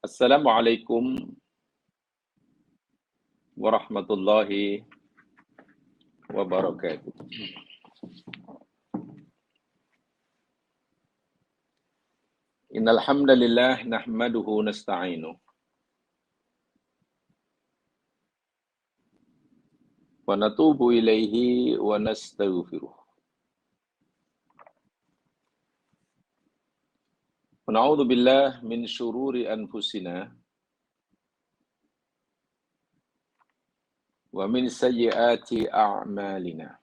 Assalamualaikum warahmatullahi wabarakatuh. Innal hamdalillah nahmaduhu nasta'inu wa natubu ilaihi wa nastaghfiruh. Wa na'udzu billah min syururi anfusina wa min sayyiati a'malina.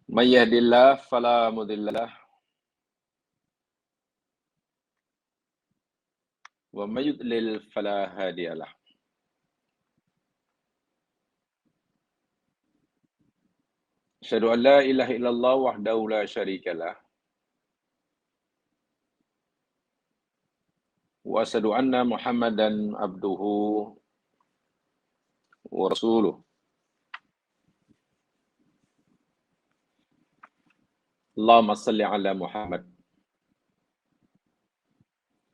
May yahdihillahu fala mudhillalah wa may yudlil fala hadiyalah. Asyhadu an la ilaha illallah wahdahu la syarikalah wa asyhadu anna Muhammadan abduhu wa rasuluh. Allahumma salli ala Muhammad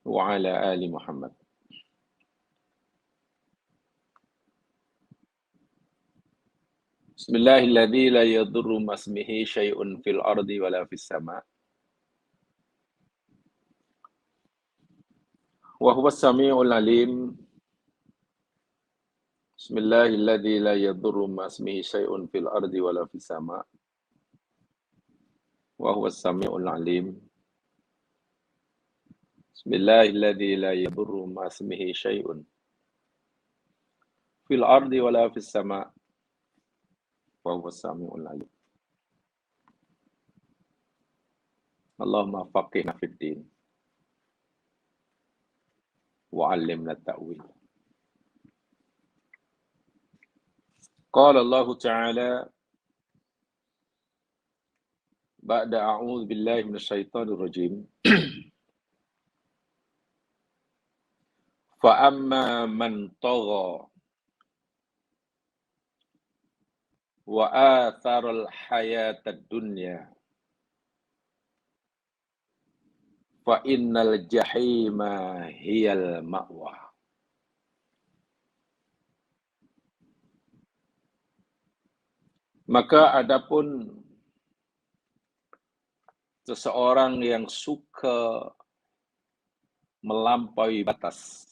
wa ala ali Muhammad. Bismillahilladzi la yadurru masmihi syai'un fil ardi wala fis sama'. Wa huwas samiul alim. Bismillahilladzi la yadurru masmihi syai'un fil ardi wala fis sama'. Wa huwas samiul alim. Bismillahilladzi la yadurru masmihi syai'un fil ardi wala fis sama'. Wa huwas samiul alim. Allahumma faqihna fid din wa 'allimna ta'wil. Qala Allah Ta'ala ba'da a'udzu billahi minasyaitonir rajim. Fa amma man tagha wa atharal hayatad dunya fa innal jahima hiyal ma'wa. Maka adapun seseorang yang suka melampaui batas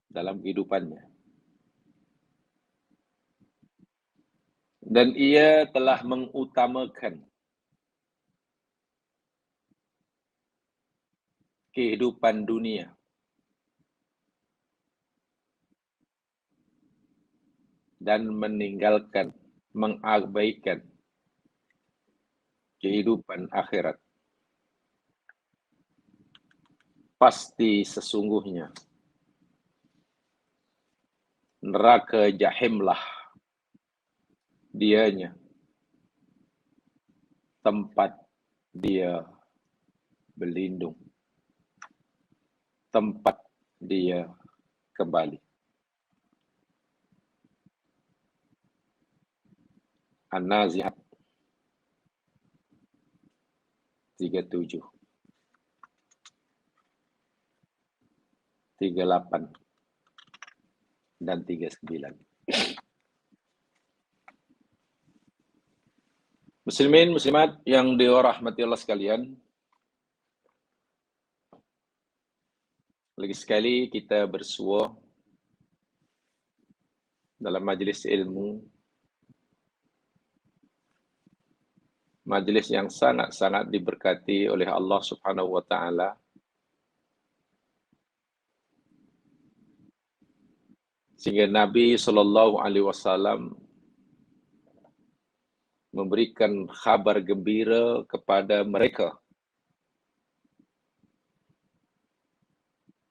dalam kehidupannya dan ia telah mengutamakan kehidupan dunia dan meninggalkan, mengabaikan kehidupan akhirat, pasti sesungguhnya neraka jahimlah dianya, tempat dia berlindung, tempat dia kembali. An-Nazi'at 37, 38, dan 39. Muslimin, muslimat yang dirahmati Allah sekalian, lagi sekali kita bersua dalam majlis ilmu, majlis yang sangat-sangat diberkati oleh Allah Subhanahu wa taala, sehingga Nabi sallallahu alaihi wasallam memberikan kabar gembira kepada mereka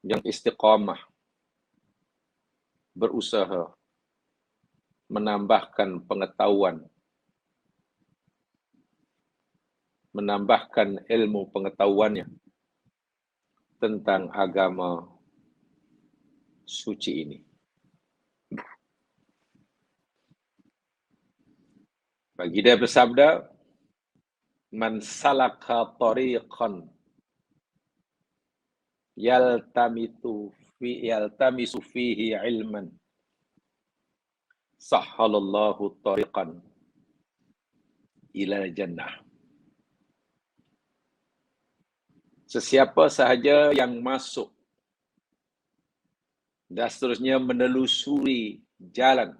yang istiqamah, berusaha menambahkan pengetahuan, menambahkan ilmu pengetahuannya tentang agama suci ini. Baginda bersabda, Man salaka tariqan yaltamisu fihi ilman sahhalallahu tariqan ila jannah. Sesiapa sahaja yang masuk dan seterusnya menelusuri jalan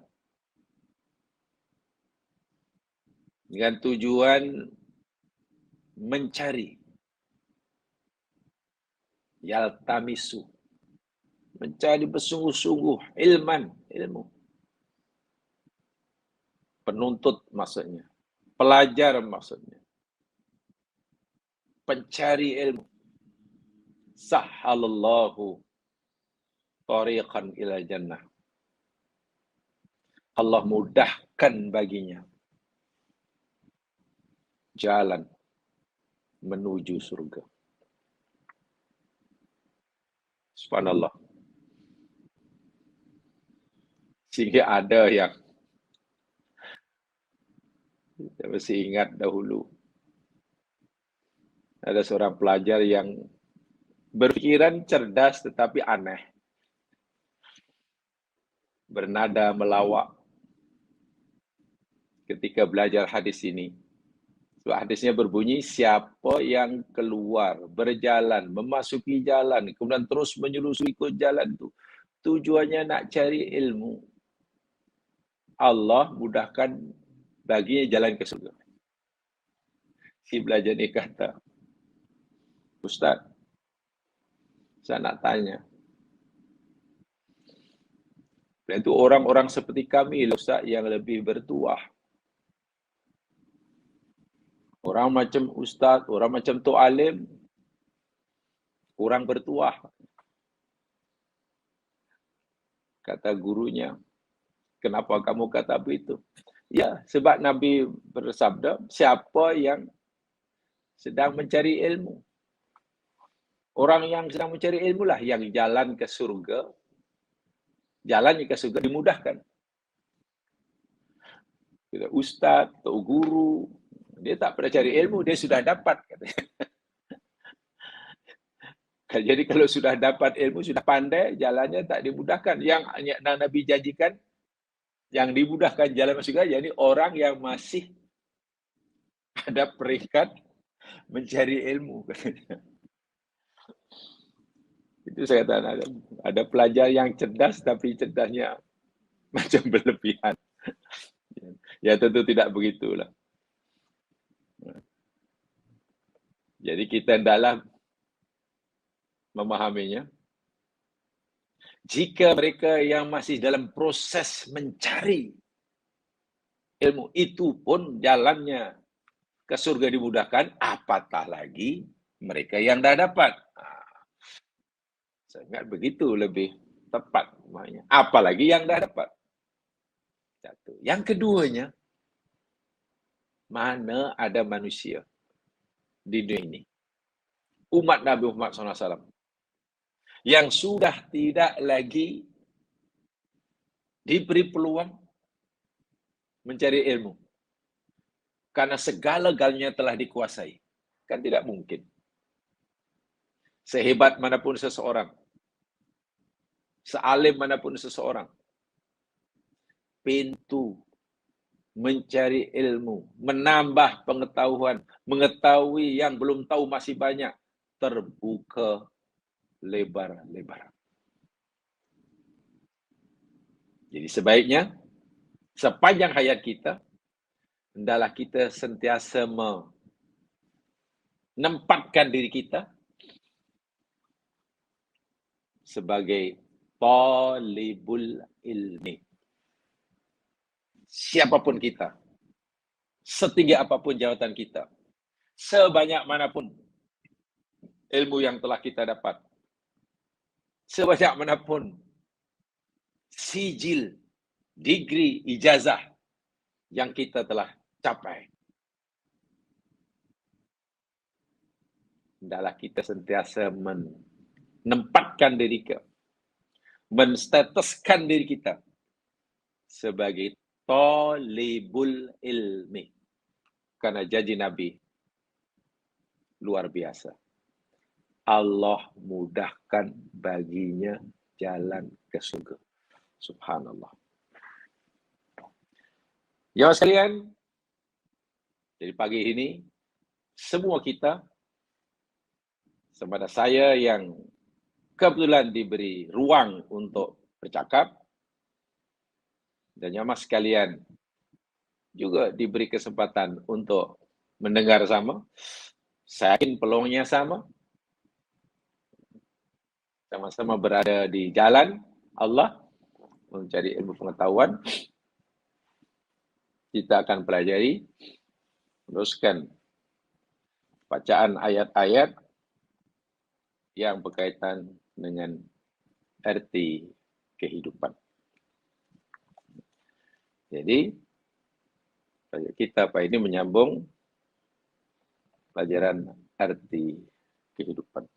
dengan tujuan mencari, yaltamisu, mencari bersungguh-sungguh, ilmu. Penuntut maksudnya, pelajar maksudnya, pencari ilmu. Sahhalallahu tariqan ila jannah. Allah mudahkan baginya jalan menuju surga. Subhanallah. Sehingga ada yang saya masih ingat dahulu, ada seorang pelajar yang berpikiran cerdas tetapi aneh, bernada melawak ketika belajar hadis ini. So, hadisnya berbunyi, siapa yang keluar, berjalan, memasuki jalan, kemudian terus menyelusuri ikut jalan itu, tujuannya nak cari ilmu, Allah mudahkan baginya jalan ke surga. Si belajar ini kata, Ustaz, saya nak tanya, itu orang-orang seperti kami, Ustaz, yang lebih bertuah. Orang macam Ustaz, orang macam Tok Alim, kurang bertuah. Kata gurunya, kenapa kamu kata begitu? Ya, sebab Nabi bersabda, siapa yang sedang mencari ilmu. Orang yang sedang mencari ilmu lah yang jalan ke surga, jalannya ke surga dimudahkan. Ustaz, Tok Guru, dia tak pernah cari ilmu, dia sudah dapat. Jadi kalau sudah dapat ilmu, sudah pandai, jalannya tak dimudahkan. Yang Nabi janjikan, yang dimudahkan jalan masuk surga, jadi orang yang masih ada peringkat mencari ilmu. Itu saya katakan, ada pelajar yang cerdas, tapi cerdasnya macam berlebihan. Ya tentu tidak begitulah. Jadi kita dalam memahaminya, jika mereka yang masih dalam proses mencari ilmu itu pun jalannya ke surga dimudahkan, apatah lagi mereka yang dah dapat. Saya ingat begitu lebih tepat namanya. Apalagi yang dah dapat. Satu. Yang keduanya, mana ada manusia di dunia ini, umat Nabi Muhammad SAW, yang sudah tidak lagi diberi peluang mencari ilmu. Karena segala-galanya telah dikuasai. Kan tidak mungkin. Sehebat manapun seseorang, sealim manapun seseorang, pintu mencari ilmu, menambah pengetahuan, mengetahui yang belum tahu masih banyak, terbuka lebar-lebar. Jadi sebaiknya, sepanjang hayat kita, hendaklah kita sentiasa menempatkan diri kita sebagai talibul ilmi. Siapapun kita, setinggi apapun jawatan kita, sebanyak manapun ilmu yang telah kita dapat, sebanyak manapun sijil, degree, ijazah yang kita telah capai, hendaklah kita sentiasa menempatkan diri kita, menstatuskan diri kita sebagai talibul ilmi. Karena janji Nabi, luar biasa. Allah mudahkan baginya jalan ke surga. Subhanallah. Ya sekalian, jadi pagi ini semua kita, sama ada saya yang kebetulan diberi ruang untuk bercakap, dan jamaah sekalian juga diberi kesempatan untuk mendengar sama. Saya yakin peluangnya sama. Sama-sama berada di jalan Allah mencari ilmu pengetahuan. Kita akan pelajari, teruskan bacaan ayat-ayat yang berkaitan dengan arti kehidupan. Jadi, kita Pak ini menyambung pelajaran arti kehidupan.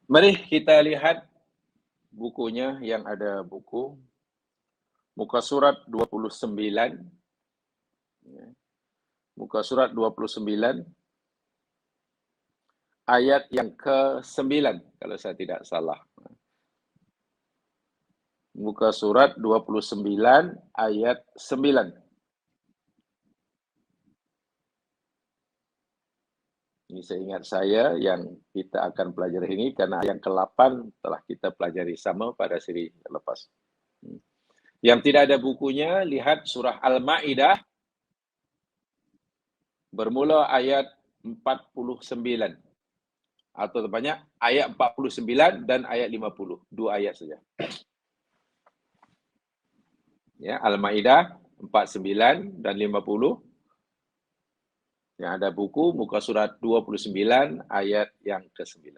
Mari kita lihat bukunya yang ada buku muka surat 29. Muka surat 29 ayat yang ke-9 kalau saya tidak salah. Muka surat 29 ayat 9. Ini seingat saya yang kita akan pelajari ini karena yang ke-8 telah kita pelajari sama pada seri lepas. Yang tidak ada bukunya, lihat surah Al-Ma'idah bermula ayat 49. Atau tepatnya ayat 49 dan ayat 50. 2 ayat saja. Ya, Al-Ma'idah 49 dan 50. Yang ada buku muka surat 29 ayat yang ke-9.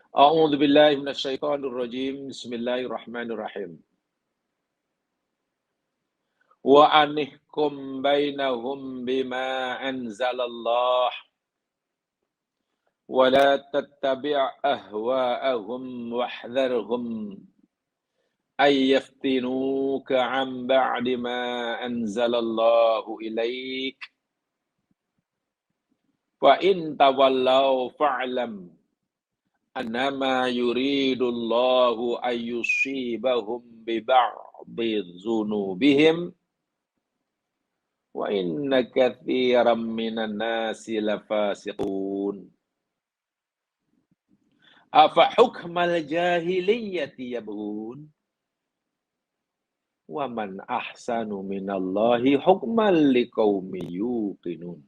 A'udzu billahi minasyaitonir rajim. Bismillahirrahmanirrahim. Wa anihkum bainahum bima anzalallah wa la tattabi' ahwa'ahum wahdharhum ay yaftinuka 'an ba'di ma anzalallahu ilaik. Fa in tawallaw fa'lam annama yuridullahu ayyusibahum bi ba'dhi dzunubihim wa inna katsiran minan nasi lafasiqun. Afa hukmal jahiliyyati yabghun wa man ahsanu minallahi hukman liqaumin yuqinun.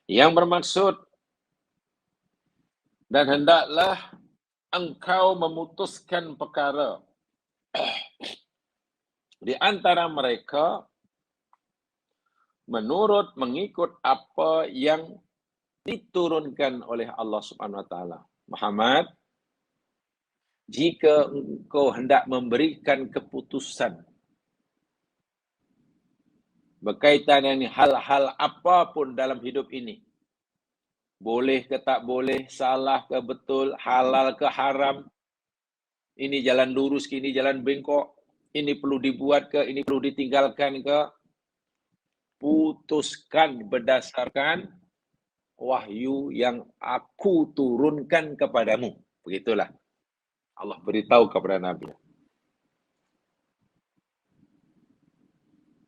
Yang bermaksud, dan hendaklah engkau memutuskan perkara di antara mereka menurut mengikut apa yang diturunkan oleh Allah Subhanahu wa taala. Muhammad, jika engkau hendak memberikan keputusan berkaitan dengan hal-hal apapun dalam hidup ini, boleh ke tak boleh, salah ke betul, halal ke haram, ini jalan lurus ke ini jalan bengkok, ini perlu dibuat ke, ini perlu ditinggalkan ke, putuskan berdasarkan wahyu yang aku turunkan kepadamu. Begitulah Allah beritahu kepada Nabi.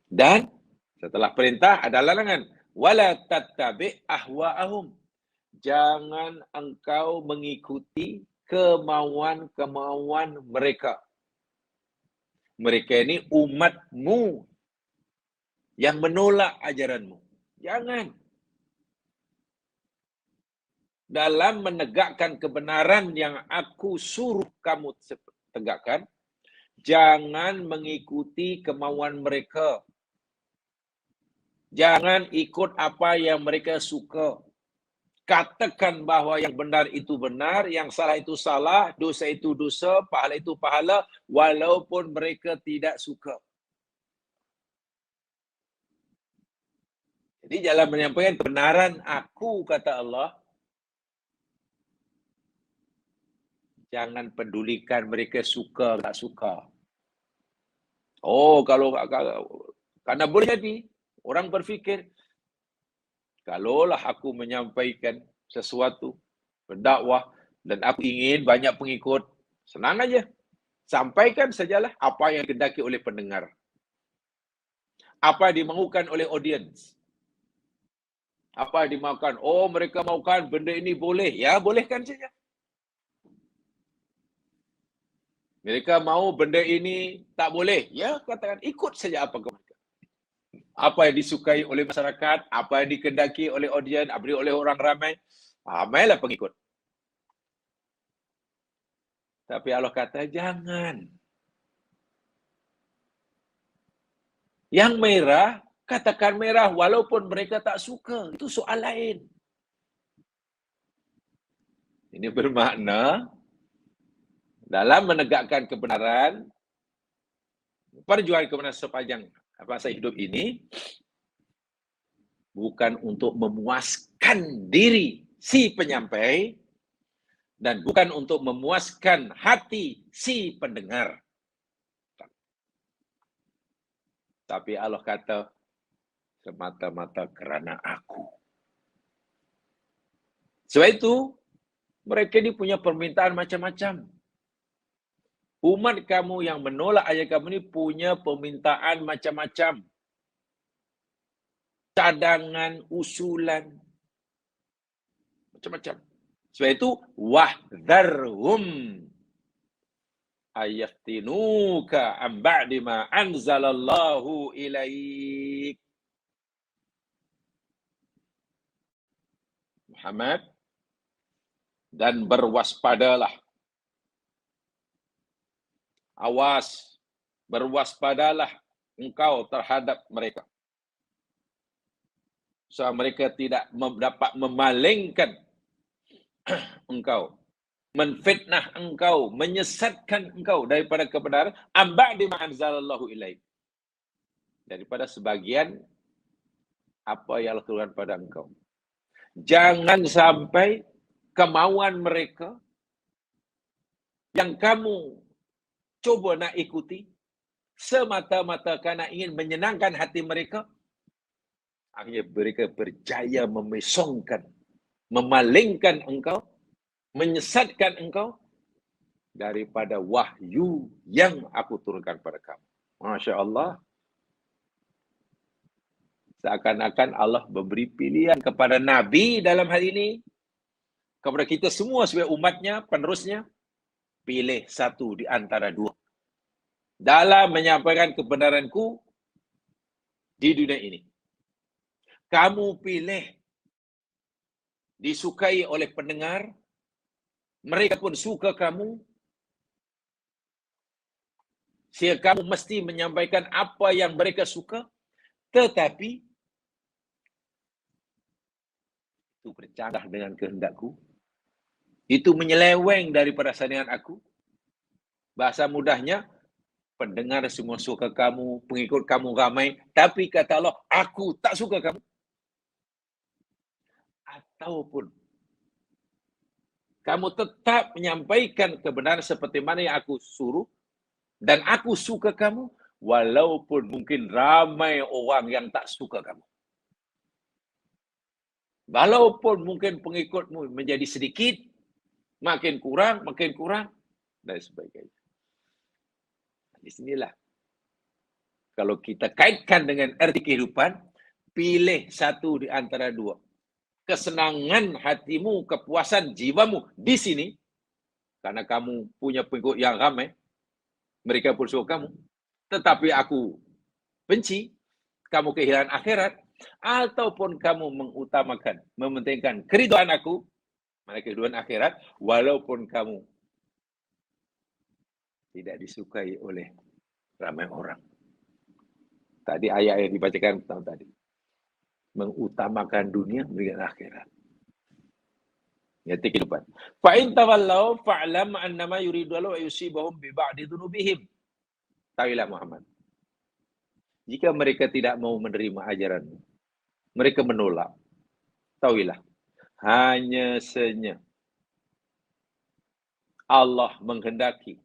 Dan setelah perintah ada larangan. Wala tattabi' ahwa'ahum. Jangan engkau mengikuti kemauan-kemauan mereka. Mereka ini umatmu yang menolak ajaranmu. Jangan. Dalam menegakkan kebenaran yang aku suruh kamu tegakkan, jangan mengikuti kemauan mereka. Jangan ikut apa yang mereka suka. Katakan bahawa yang benar itu benar, yang salah itu salah, dosa itu dosa, pahala itu pahala, walaupun mereka tidak suka. Jadi dalam menyampaikan kebenaran aku, kata Allah, jangan pedulikan mereka suka tak suka. Oh, kalau karena boleh jadi. Orang berfikir, kalaulah aku menyampaikan sesuatu, berdakwah, dan aku ingin banyak pengikut, senang aja. Sampaikan sajalah apa yang dikehendaki oleh pendengar. Apa yang dimaukan oleh audiens. Apa yang dimaukan? Oh, mereka maukan benda ini boleh. Ya, bolehkan saja. Mereka mau benda ini tak boleh. Ya, katakan ikut saja apa mereka. Apa yang disukai oleh masyarakat, apa yang dikehendaki oleh audiens, oleh orang ramai, ramailah pengikut. Tapi Allah kata, jangan. Yang merah, katakan merah walaupun mereka tak suka. Itu soal lain. Ini bermakna, dalam menegakkan kebenaran, perjuangan kebenaran sepanjang masa hidup ini, bukan untuk memuaskan diri si penyampai, dan bukan untuk memuaskan hati si pendengar. Tapi Allah kata, semata-mata kerana aku. Sebab itu, mereka ini punya permintaan macam-macam. Umat kamu yang menolak ayat kamu ini punya permintaan macam-macam. Cadangan, usulan, macam-macam. Sebab itu, wahdharhum ayaftinuka am ba'di ma anzalallahu ilaik. Muhammad, dan berwaspadalah. Awas, berwaspadalah engkau terhadap mereka. So, mereka tidak dapat memalingkan engkau, menfitnah engkau, menyesatkan engkau daripada kebenaran, amba di ma'anzalallahu ilaik, daripada sebagian apa yang Allah turunkan pada engkau. Jangan sampai kemauan mereka yang kamu coba nak ikuti semata-mata kerana ingin menyenangkan hati mereka, akhirnya mereka berjaya memesongkan, memalingkan engkau, menyesatkan engkau daripada wahyu yang aku turunkan pada kamu. Masya Allah. Seakan-akan Allah memberi pilihan kepada Nabi dalam hal ini, kepada kita semua sebagai umatnya, penerusnya, pilih satu di antara dua dalam menyampaikan kebenaranku di dunia ini. Kamu pilih disukai oleh pendengar, mereka pun suka kamu, sehingga kamu mesti menyampaikan apa yang mereka suka, tetapi itu bercanggah dengan kehendakku, itu menyeleweng daripada sanian aku. Bahasa mudahnya, pendengar semua suka kamu, pengikut kamu ramai, tapi kata Allah, aku tak suka kamu. Ataupun kamu tetap menyampaikan kebenaran seperti mana yang aku suruh, dan aku suka kamu, walaupun mungkin ramai orang yang tak suka kamu. Walaupun mungkin pengikutmu menjadi sedikit, makin kurang, dan sebagainya. Di sinilah, kalau kita kaitkan dengan erti kehidupan, pilih satu di antara dua. Kesenangan hatimu, kepuasan jiwamu di sini, karena kamu punya pengikut yang ramai, mereka pun suka kamu. Tetapi aku benci, kamu kehilangan akhirat, ataupun kamu mengutamakan, mementingkan keridhaan aku, mana keridhaan akhirat, walaupun kamu tidak disukai oleh ramai orang. Tadi ayat yang dibacakan tadi, mengutamakan dunia dengan akhirat. Ya, kehidupan. Fa in tawallau fa'lam annama yuridu Allahu yusibahum bi ba'di dzunubihim. Tahuilah Muhammad, jika mereka tidak mau menerima ajaranmu, mereka menolak, tahuilah, hanya saja Allah menghendaki,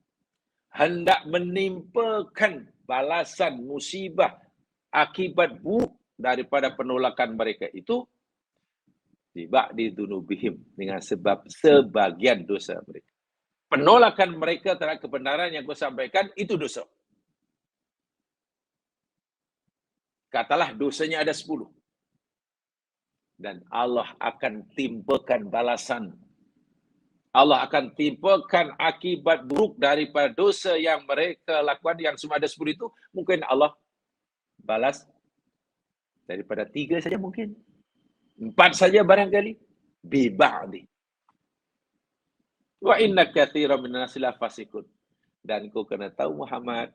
hendak menimpakan balasan musibah akibat buruk daripada penolakan mereka itu tiba di dunubihim, dengan sebab sebagian dosa mereka. Penolakan mereka terhadap kebenaran yang kau sampaikan itu dosa. Katalah dosanya ada 10. Dan Allah akan timpakan balasan. Allah akan timpakan akibat buruk daripada dosa yang mereka lakukan, yang cuma ada 10 itu. Mungkin Allah balas daripada 3 saja mungkin. 4 saja barangkali. Biba'di. Wa inna katsiran minan nasi la fasikun. Dan kau kena tahu Muhammad,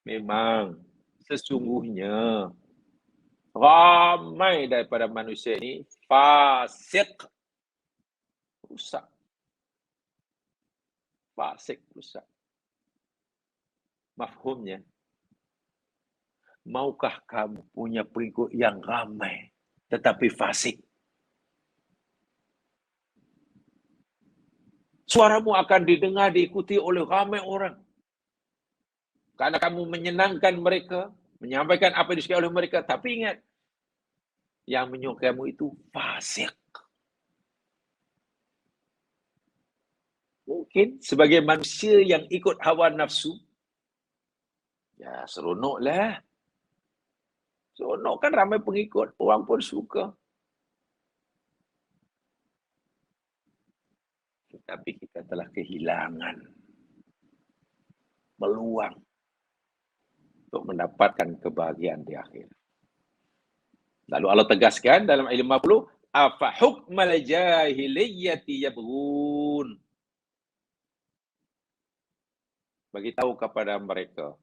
memang sesungguhnya ramai daripada manusia ini fasik, rusak. Fasik, rusak. Mafhumnya, maukah kamu punya pengikut yang ramai tetapi fasik? Suaramu akan didengar, diikuti oleh ramai orang. Karena kamu menyenangkan mereka, menyampaikan apa yang disukai oleh mereka. Tapi ingat, yang menyukaimu itu fasik. Mungkin sebagai manusia yang ikut hawa nafsu, ya seronoklah. Seronok kan, ramai pengikut, orang pun suka. Tetapi kita telah kehilangan peluang untuk mendapatkan kebahagiaan di akhir. Lalu Allah tegaskan dalam ayat 50, afa hukmal jahiliyyati yabghun. Bagi tahu kepada mereka,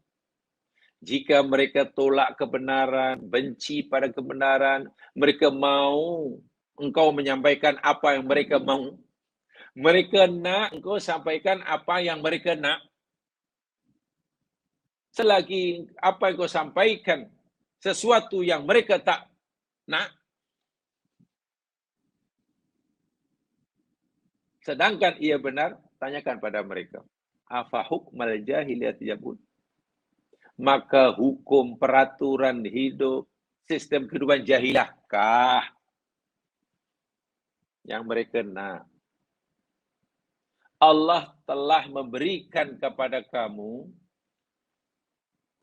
jika mereka tolak kebenaran, benci pada kebenaran, mereka mau engkau menyampaikan apa yang mereka mau. Mereka nak engkau sampaikan apa yang mereka nak. Selagi apa yang kau sampaikan sesuatu yang mereka tak nak, sedangkan ia benar, tanyakan pada mereka. Afa hukmal jahiliyati yabghun. Maka hukum, peraturan hidup, sistem kehidupan jahilahkah yang mereka nak? Allah telah memberikan kepada kamu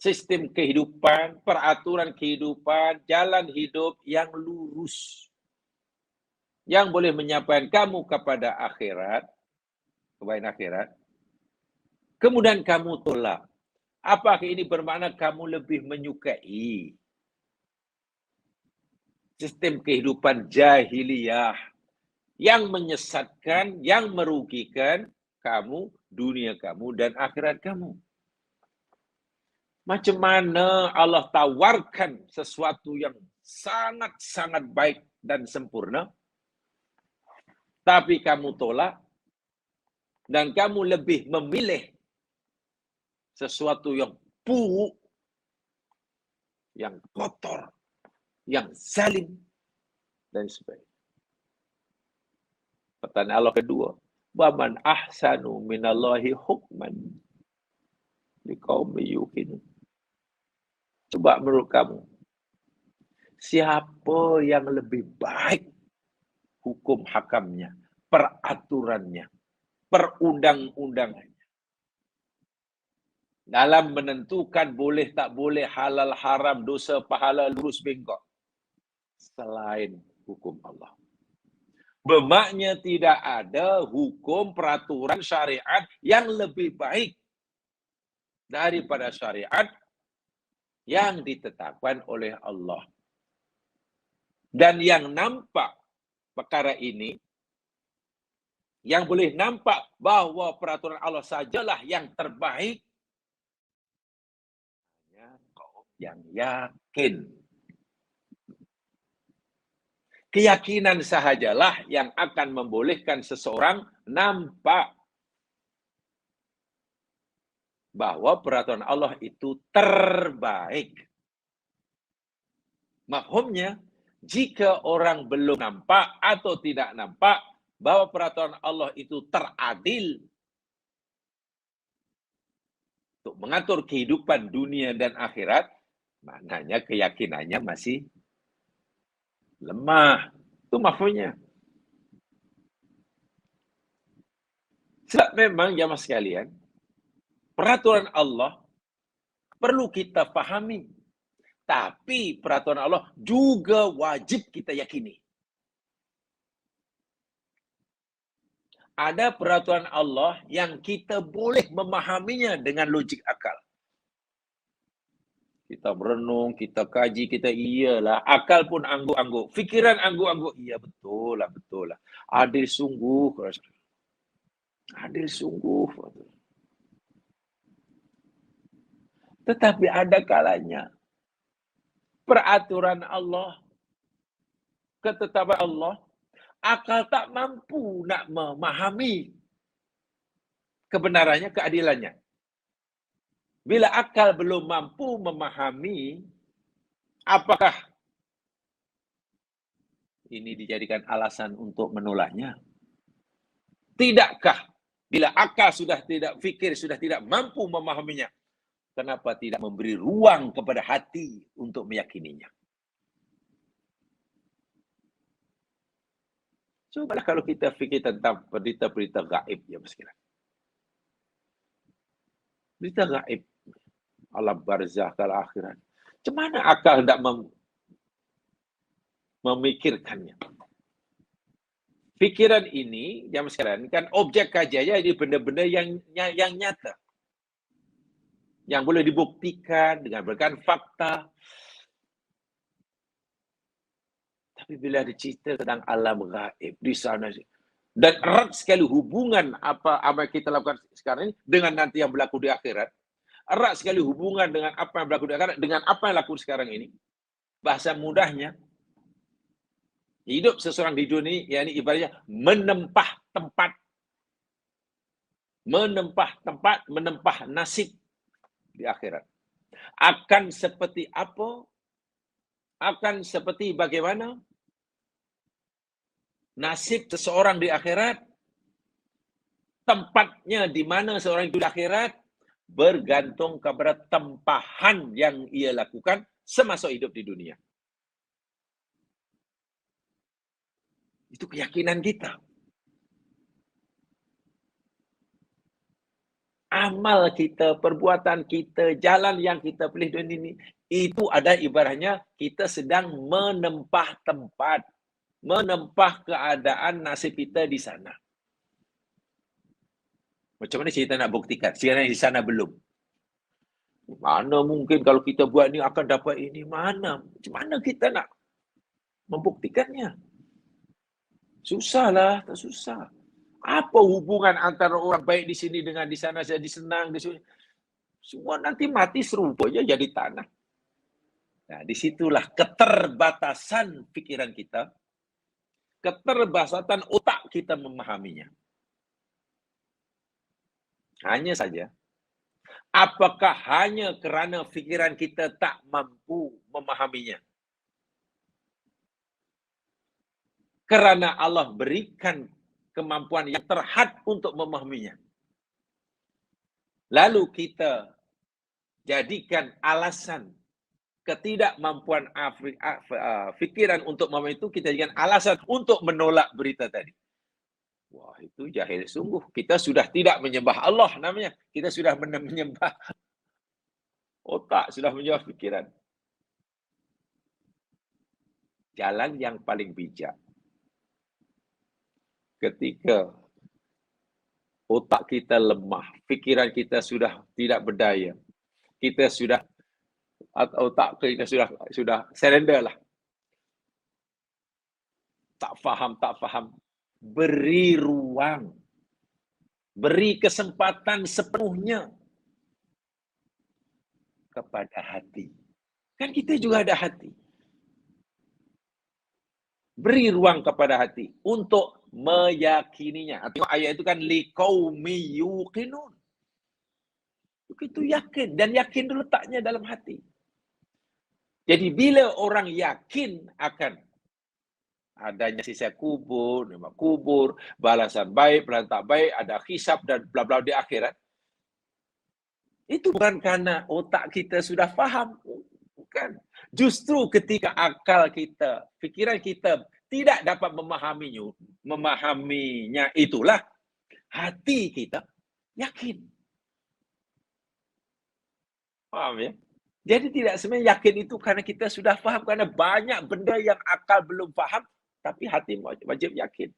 sistem kehidupan, peraturan kehidupan, jalan hidup yang lurus. Yang boleh menyampaikan kamu kepada akhirat, kebaikan akhirat. Kemudian kamu tolak. Apakah ini bermakna kamu lebih menyukai sistem kehidupan jahiliyah yang menyesatkan, yang merugikan kamu, dunia kamu, dan akhirat kamu? Macam mana Allah tawarkan sesuatu yang sangat-sangat baik dan sempurna, tapi kamu tolak, dan kamu lebih memilih sesuatu yang buruk, yang kotor, yang zalim, dan sebagainya. Pertanyaan Allah kedua, waman ahsanu minallahi hukman liqaumin yuqinun. Coba menurut kamu, siapa yang lebih baik hukum hakamnya, peraturannya, perundang-undangannya, dalam menentukan boleh tak boleh, halal haram, dosa pahala, lurus bengkok, selain hukum Allah? Bermakna tidak ada hukum, peraturan, syariat yang lebih baik daripada syariat yang ditetapkan oleh Allah. Dan yang nampak perkara ini, yang boleh nampak bahawa peraturan Allah sajalah yang terbaik, hanya kaum yang yakin. Keyakinan sahajalah yang akan membolehkan seseorang nampak bahwa peraturan Allah itu terbaik. Maksudnya, jika orang belum nampak atau tidak nampak bahwa peraturan Allah itu teradil untuk mengatur kehidupan dunia dan akhirat, Maknanya keyakinannya masih lemah. Itu mafhumnya. Sebab memang jamaah sekalian, peraturan Allah perlu kita pahami. Tapi peraturan Allah juga wajib kita yakini. Ada peraturan Allah yang kita boleh memahaminya dengan logik akal. Kita merenung, kita kaji, kita iyalah. Akal pun angguk-angguk. Fikiran angguk-angguk. Iya betul lah, betul lah. Adil sungguh. Adil sungguh. Tetapi ada kalanya peraturan Allah, ketetapan Allah, akal tak mampu nak memahami kebenarannya, keadilannya. Bila akal belum mampu memahami, apakah ini dijadikan alasan untuk menolaknya? Tidakkah bila akal sudah tidak fikir, sudah tidak mampu memahaminya, kenapa tidak memberi ruang kepada hati untuk meyakininya? Cobalah kalau kita fikir tentang berita-berita gaib, ya sekalian. Berita gaib, alam barzah, kal akhirat. Macam mana akal tidak memikirkannya? Pikiran ini, jam sekarang kan objek kajiannya ini benda-benda yang nyata. Yang boleh dibuktikan dengan berdasarkan fakta. Tapi bila dicerita tentang alam gaib di sana, dan erat sekali hubungan apa yang kita lakukan sekarang ini dengan nanti yang berlaku di akhirat. Erat sekali hubungan dengan apa yang berlaku di akhirat dengan apa yang berlaku sekarang ini. Bahasa mudahnya, hidup seseorang di dunia, yakni ibaratnya menempah tempat, menempah nasib di akhirat. Akan seperti apa? Akan seperti bagaimana nasib seseorang di akhirat? Tempatnya di mana seorang itu di akhirat bergantung kepada tempahan yang ia lakukan semasa hidup di dunia. Itu keyakinan kita. Amal kita, perbuatan kita, jalan yang kita pilih dunia ini, itu ada ibaratnya kita sedang menempah tempat, menempah keadaan nasib kita di sana. Macam mana kita nak buktikan? Sekarang di sana belum. Mana mungkin kalau kita buat ni akan dapat ini? Mana? Macam mana kita nak membuktikannya? Susahlah, tak susah. Apa hubungan antara orang baik di sini dengan di sana jadi senang di sini? Semua nanti mati serupa je jadi tanah. Nah, disitulah keterbatasan pikiran kita, keterbatasan otak kita memahaminya. Hanya saja, apakah hanya kerana pikiran kita tak mampu memahaminya? Kerana Allah berikan kemampuan yang terhad untuk memahaminya. Lalu kita jadikan alasan ketidakmampuan fikiran untuk memahami itu, kita jadikan alasan untuk menolak berita tadi. Wah, itu jahil sungguh. Kita sudah tidak menyembah Allah namanya. Kita sudah menyembah otak, sudah menyembah fikiran. Jalan yang paling bijak, ketika otak kita lemah, fikiran kita sudah tidak berdaya, kita sudah, otak kita sudah surrender lah. Tak faham. Beri ruang, beri kesempatan sepenuhnya kepada hati. Kan kita juga ada hati. Beri ruang kepada hati untuk meyakininya. Tengok ayat itu kan liqaumi yuqinun. Itu yakin, dan yakin itu letaknya dalam hati. Jadi bila orang yakin akan adanya sisa kubur, balasan baik, balasan tak baik, ada hisab dan bla bla di akhirat, itu bukan karena otak kita sudah faham. Bukan. Justru ketika akal kita, pikiran kita tidak dapat memahaminya itulah hati kita yakin. Paham ya? Jadi tidak sebenarnya yakin itu karena kita sudah faham, karena banyak benda yang akal belum faham, tapi hati wajib yakin.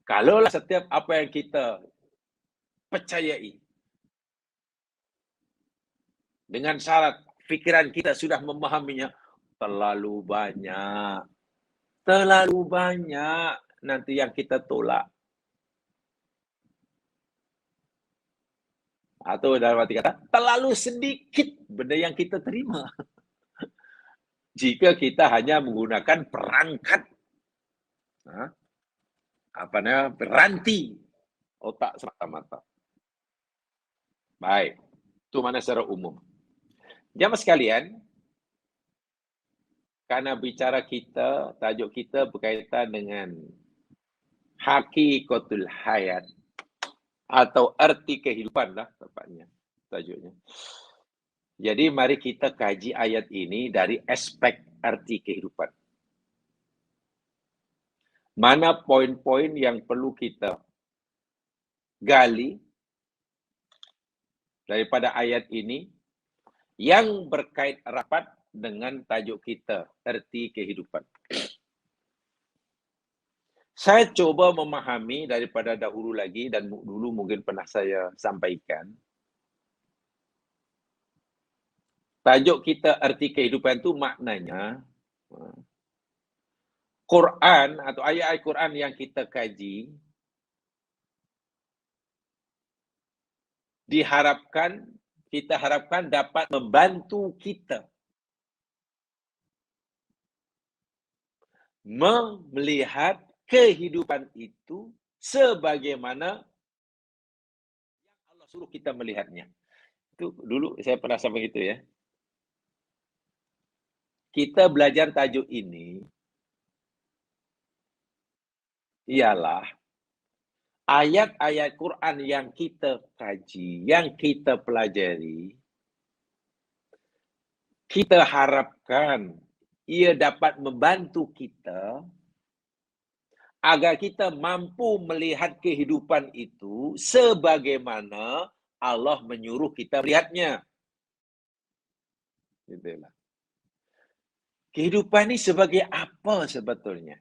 Kalaulah setiap apa yang kita percayai dengan syarat fikiran kita sudah memahaminya, terlalu banyak nanti yang kita tolak. Atau dalam arti kata, terlalu sedikit benda yang kita terima. Jika kita hanya menggunakan perangkat, peranti otak semata-mata. Baik, itu mana secara umum. Jamaah sekalian, karena bicara kita, tajuk kita berkaitan dengan hakikatul hayat, atau arti kehidupan lah tepatnya tajuknya. Jadi mari kita kaji ayat ini dari aspek arti kehidupan. Mana poin-poin yang perlu kita gali daripada ayat ini yang berkait rapat dengan tajuk kita, arti kehidupan. Saya coba memahami daripada dahulu lagi, dan dulu mungkin pernah saya sampaikan. Tajuk kita arti kehidupan itu maknanya Quran atau ayat-ayat Quran yang kita kaji kita harapkan dapat membantu kita melihat kehidupan itu sebagaimana yang Allah suruh kita melihatnya. Itu dulu saya pernah sampai itu ya. Kita belajar tajuk ini ialah ayat-ayat Quran yang kita kaji, yang kita pelajari, kita harapkan ia dapat membantu kita agar kita mampu melihat kehidupan itu sebagaimana Allah menyuruh kita melihatnya. Itulah. Kehidupan ini sebagai apa sebetulnya?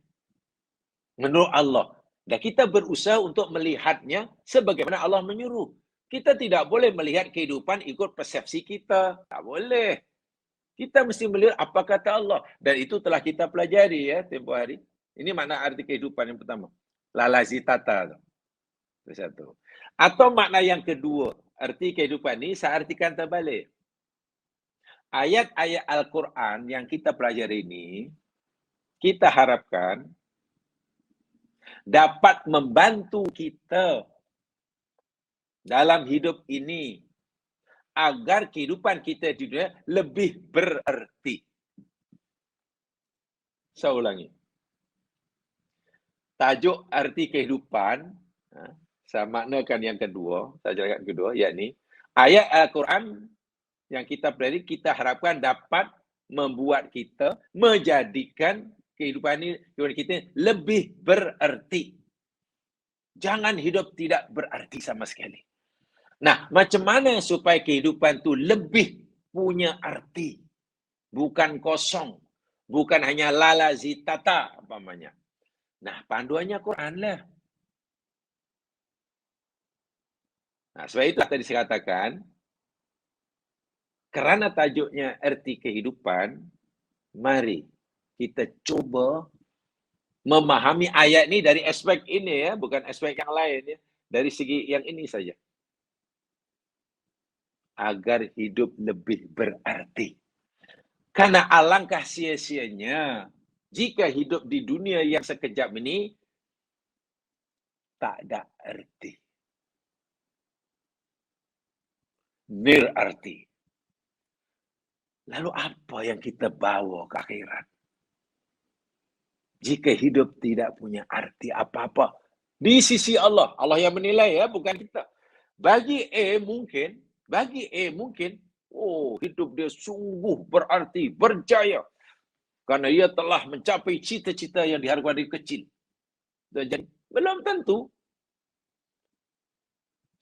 Menurut Allah. Dan kita berusaha untuk melihatnya sebagaimana Allah menyuruh. Kita tidak boleh melihat kehidupan ikut persepsi kita. Tak boleh. Kita mesti melihat apa kata Allah. Dan itu telah kita pelajari ya tempoh hari. Ini makna arti kehidupan yang pertama. Lalazitata. Itu satu. Atau makna yang kedua. Arti kehidupan ini saya artikan terbalik. Ayat-ayat Al-Quran yang kita pelajari ini, kita harapkan dapat membantu kita dalam hidup ini agar kehidupan kita di dunia lebih berarti. Saya ulangi. Tajuk arti kehidupan, saya maknakan yang kedua, saya jelaskan kedua, yakni ayat Al-Quran yang kita pelajari, kita harapkan dapat membuat kita, menjadikan kehidupan kita lebih berarti. Jangan hidup tidak berarti sama sekali. Nah, macam mana supaya kehidupan itu lebih punya arti? Bukan kosong. Bukan hanya lalazitata, umpamanya. Nah, panduannya Quran lah. Nah, sebab itu tadi saya katakan, kerana tajuknya arti kehidupan, mari kita coba memahami ayat ini dari aspek ini ya, bukan aspek yang lain ya. Dari segi yang ini saja. Agar hidup lebih berarti. Karena alangkah sia-sianya jika hidup di dunia yang sekejap ini tak ada arti. Nil arti. Lalu apa yang kita bawa ke akhirat? Jika hidup tidak punya arti apa-apa di sisi Allah. Allah yang menilai ya, bukan kita. Bagi A mungkin Bagi A mungkin, oh hidup dia sungguh berarti, berjaya. Karena ia telah mencapai cita-cita yang diharapkan dari kecil. Jadi, belum tentu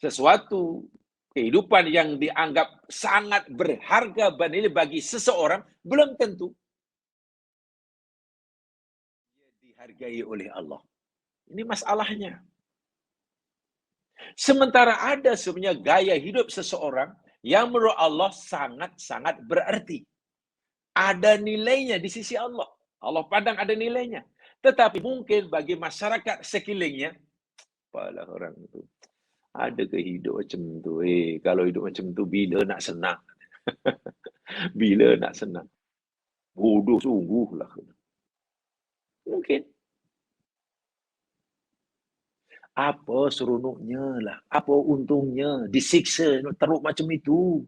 sesuatu kehidupan yang dianggap sangat berharga bernilai bagi seseorang, belum tentu dihargai oleh Allah. Ini masalahnya. Sementara ada sebenarnya gaya hidup seseorang yang menurut Allah sangat-sangat berarti. Ada nilainya di sisi Allah. Allah pandang ada nilainya. Tetapi mungkin bagi masyarakat sekelilingnya, apalah orang itu, ada ke hidup macam tu. Kalau hidup macam tu, bila nak senang? Bila nak senang? Bodoh sungguh lah. Mungkin. Apa seronoknya lah? Apa untungnya? Disiksa teruk macam itu.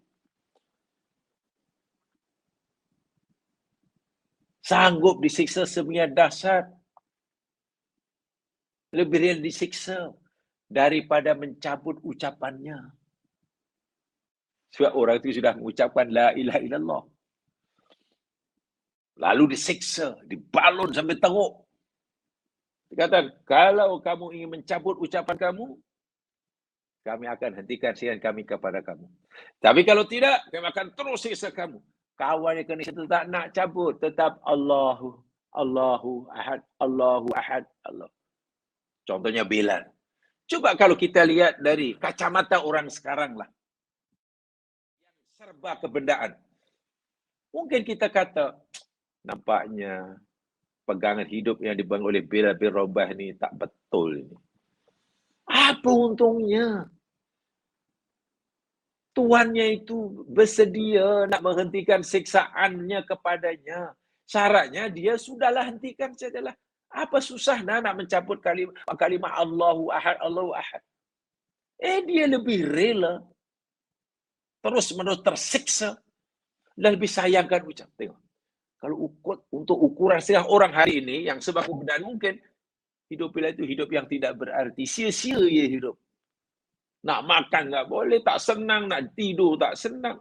Sanggup disiksa sebenarnya dahsyat. Lebih real disiksa daripada mencabut ucapannya. Sebab orang itu sudah mengucapkan la ilaha illallah. Lalu disiksa, dibalun sampai teruk. Dikatakan, kalau kamu ingin mencabut ucapan kamu, kami akan hentikan siaran kami kepada kamu. Tapi kalau tidak, kami akan terus siksa kamu. Kawan yang kena tak nak cabut, tetap Allahu Ahad, Allahu Ahad, Allah. Contohnya Bilal. Coba kalau kita lihat dari kacamata orang sekarang lah. Yang serba kebendaan. Mungkin kita kata, nampaknya pegangan hidup yang dibangun oleh Bilal bin Rabah ni tak betul ini. Apa untungnya? Tuannya itu bersedia nak menghentikan siksaannya kepadanya. Syaratnya dia sudahlah hentikan sajalah. Apa susahnya nak mencabut kalimah Allahu Ahad, Allahu Ahad. Dia lebih rela terus-menerus tersiksa dan lebih sayangkan ucap. Tengok. Kalau untuk ukuran setengah orang hari ini yang sebab kebendaan mungkin hidup bila itu hidup yang tidak berarti, sia-sia ya hidup. Nak makan tak boleh, tak senang, nak tidur tak senang.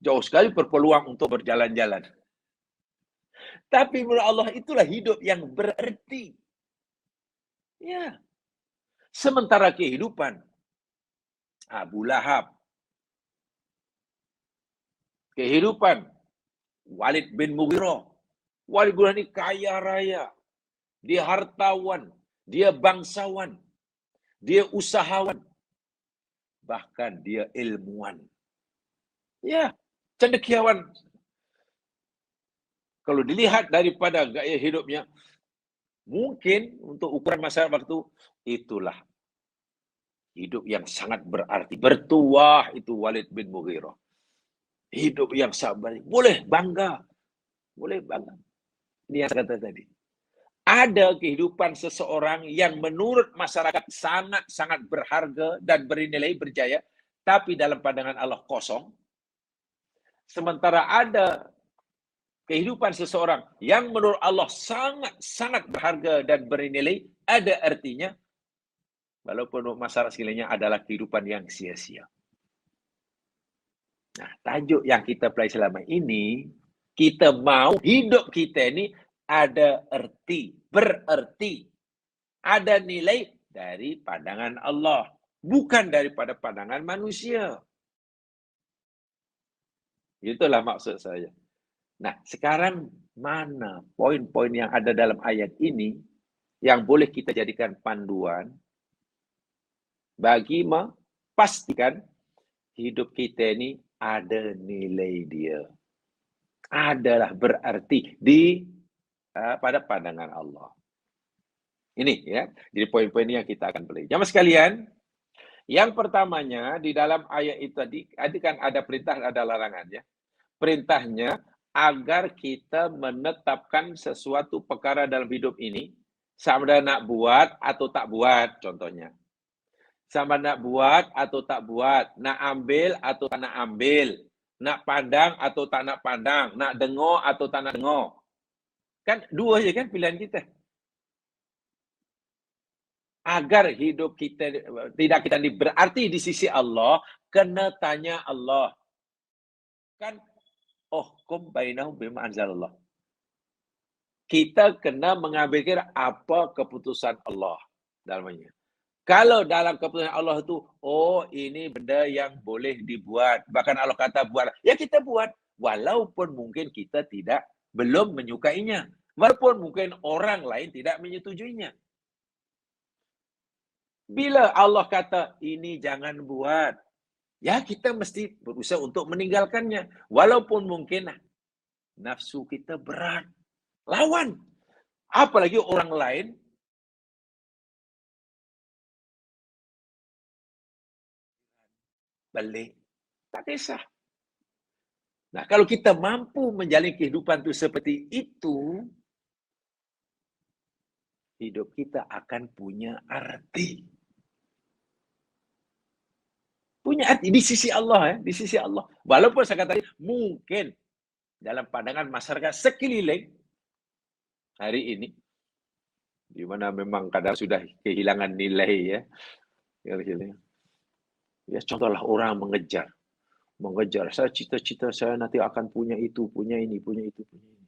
Jauh sekali berpeluang untuk berjalan-jalan. Tapi menurut Allah itulah hidup yang berarti. Ya. Sementara kehidupan Abu Lahab, kehidupan Walid bin Mughirah. Walid bin Mughirah ini kaya raya. Dia hartawan, dia bangsawan, dia usahawan, bahkan dia ilmuwan. Ya, cendekiawan. Kalau dilihat daripada gaya hidupnya, mungkin untuk ukuran masyarakat waktu, itulah hidup yang sangat berarti. Bertuah itu Walid bin Mughirah. Hidup yang sabar. Boleh bangga. Boleh bangga. Ini yang saya kata tadi. Ada kehidupan seseorang yang menurut masyarakat sangat-sangat berharga dan bernilai berjaya, tapi dalam pandangan Allah kosong. Sementara ada kehidupan seseorang yang menurut Allah sangat-sangat berharga dan bernilai, ada artinya, walaupun masyarakat sekelilingnya adalah kehidupan yang sia-sia. Nah, tajuk yang kita pelajari selama ini, kita mau hidup kita ini ada arti, berarti, ada nilai dari pandangan Allah, bukan daripada pandangan manusia. Itulah maksud saya. Nah, sekarang mana poin-poin yang ada dalam ayat ini yang boleh kita jadikan panduan bagi memastikan hidup kita ini ada nilai dia. Adalah berarti pada pandangan Allah. Ini ya, jadi poin-poin yang kita akan pelajari. Jamaah sekalian, yang pertamanya di dalam ayat itu tadi kan ada perintah, ada larangan ya. Perintahnya agar kita menetapkan sesuatu perkara dalam hidup ini, sama ada nak buat atau tak buat, contohnya. Sama nak buat atau tak buat, nak ambil atau tak nak ambil, nak pandang atau tak nak pandang, nak dengar atau tak nak dengar. Kan dua je kan pilihan kita. Agar hidup kita tidak kita ini berarti di sisi Allah, kena tanya Allah. Kan, uhkum bainahum bima anzalallah. Kita kena mengambil kira apa keputusan Allah dalamnya. Kalau dalam keputusan Allah itu, ini benda yang boleh dibuat. Bahkan Allah kata buat, ya kita buat. Walaupun mungkin kita belum menyukainya. Walaupun mungkin orang lain tidak menyetujuinya. Bila Allah kata, ini jangan buat, ya kita mesti berusaha untuk meninggalkannya. Walaupun mungkin nafsu kita berat. Lawan. Apalagi orang lain balik. Tak kisah. Nah, kalau kita mampu menjalani kehidupan itu seperti itu, hidup kita akan punya arti. Punya arti di sisi Allah, di sisi Allah. Walaupun saya kata mungkin dalam pandangan masyarakat sekeliling hari ini, di mana memang kadang sudah kehilangan nilai ya. Ya contohlah orang mengejar. Saya cita-cita saya nanti akan punya itu, punya ini, punya itu, punya ini.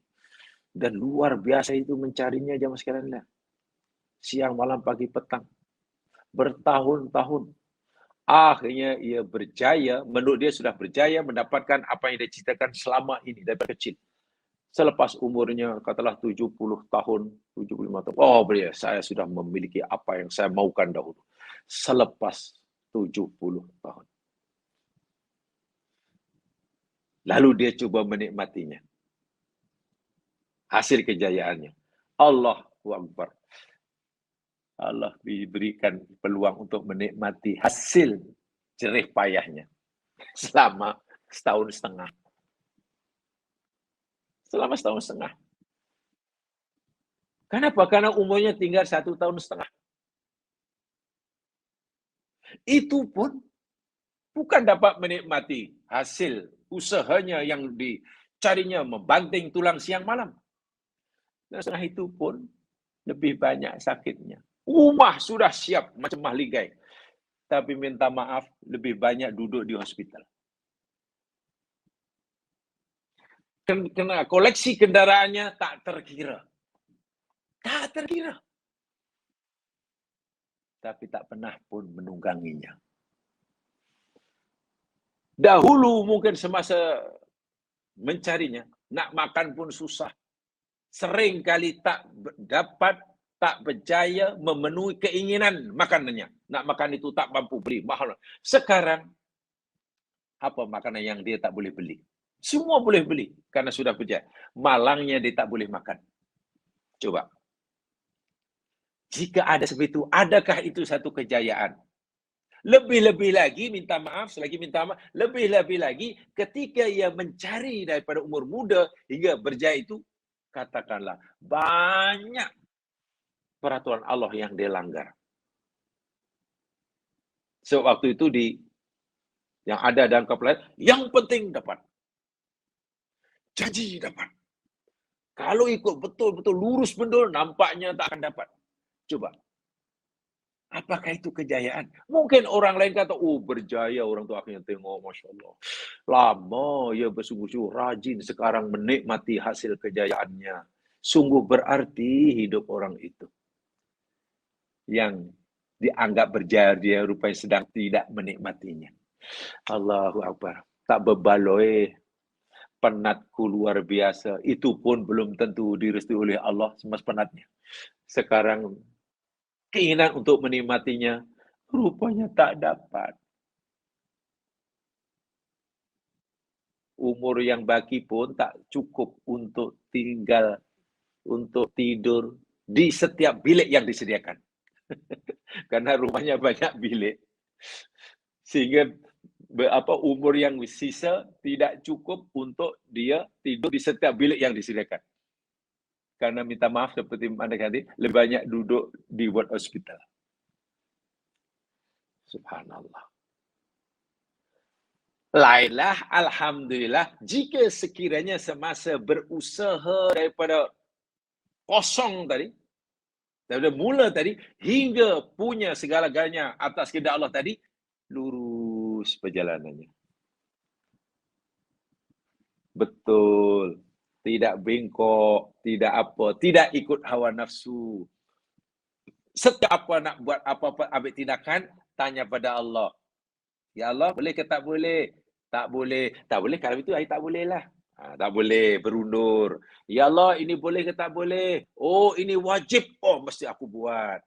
Dan luar biasa itu mencarinya zaman sekarang lah. Siang, malam, pagi, petang. Bertahun-tahun. Akhirnya ia berjaya, menurut dia sudah berjaya mendapatkan apa yang dia citakan selama ini dari kecil. Selepas umurnya katalah 70 tahun, 75 tahun. Saya sudah memiliki apa yang saya maukan dahulu. Selepas 70 tahun. Lalu dia coba menikmatinya. Hasil kejayaannya. Allahu Akbar. Allah diberikan peluang untuk menikmati hasil jerih payahnya selama setahun setengah. Selama setahun setengah. Kenapa? Karena umurnya tinggal 1 tahun setengah. Itu pun bukan dapat menikmati hasil usahanya yang dicarinya membanting tulang siang malam. Dan setengah itu pun lebih banyak sakitnya. Rumah sudah siap macam mahligai. Tapi minta maaf, lebih banyak duduk di hospital. Kena koleksi kendaraannya tak terkira. Tak terkira. Tapi tak pernah pun menungganginya. Dahulu mungkin semasa mencarinya, nak makan pun susah. Sering kali tak dapat, tak berjaya memenuhi keinginan makanannya. Nak makan itu tak mampu beli, mahal. Sekarang, apa makanan yang dia tak boleh beli? Semua boleh beli, karena sudah berjaya. Malangnya dia tak boleh makan. Coba. Jika ada seperti itu, adakah itu satu kejayaan? Lebih-lebih lagi, minta maaf, selagi minta maaf, lebih-lebih lagi ketika ia mencari daripada umur muda hingga berjaya itu, katakanlah, banyak peraturan Allah yang dia langgar. So, waktu itu yang ada dalam kepala, yang penting dapat. Janji dapat. Kalau ikut betul-betul lurus betul, nampaknya tak akan dapat. Coba. Apakah itu kejayaan? Mungkin orang lain kata, berjaya orang tu akhirnya tengok, Masya Allah. Lama ia bersungguh-sungguh rajin sekarang menikmati hasil kejayaannya. Sungguh berarti hidup orang itu. Yang dianggap berjaya, dia rupanya sedang tidak menikmatinya. Allahu Akbar. Tak berbaloi, penatku luar biasa. Itu pun belum tentu direstui oleh Allah semasa penatnya. Sekarang keinginan untuk menikmatinya rupanya tak dapat. Umur yang baki pun tak cukup untuk tinggal, untuk tidur di setiap bilik yang disediakan. Karena rumahnya banyak bilik. Sehingga umur yang sisa tidak cukup untuk dia tidur di setiap bilik yang disediakan. Karena minta maaf seperti Anda tadi, lebih banyak duduk di ward hospital. Subhanallah. Lainlah, alhamdulillah, jika sekiranya semasa berusaha daripada kosong tadi, Dari mula tadi hingga punya segala-galanya atas kehendak Allah tadi, lurus perjalanannya. Betul. Tidak bengkok, tidak apa, tidak ikut hawa nafsu. Setiap apa nak buat apa-apa ambil tindakan, tanya pada Allah. Ya Allah, boleh ke tak boleh? Tak boleh. Tak boleh, kalau itu I tak boleh lah. Tak boleh, berundur. Ya Allah, ini boleh ke tak boleh? Oh, ini wajib. Oh, mesti aku buat.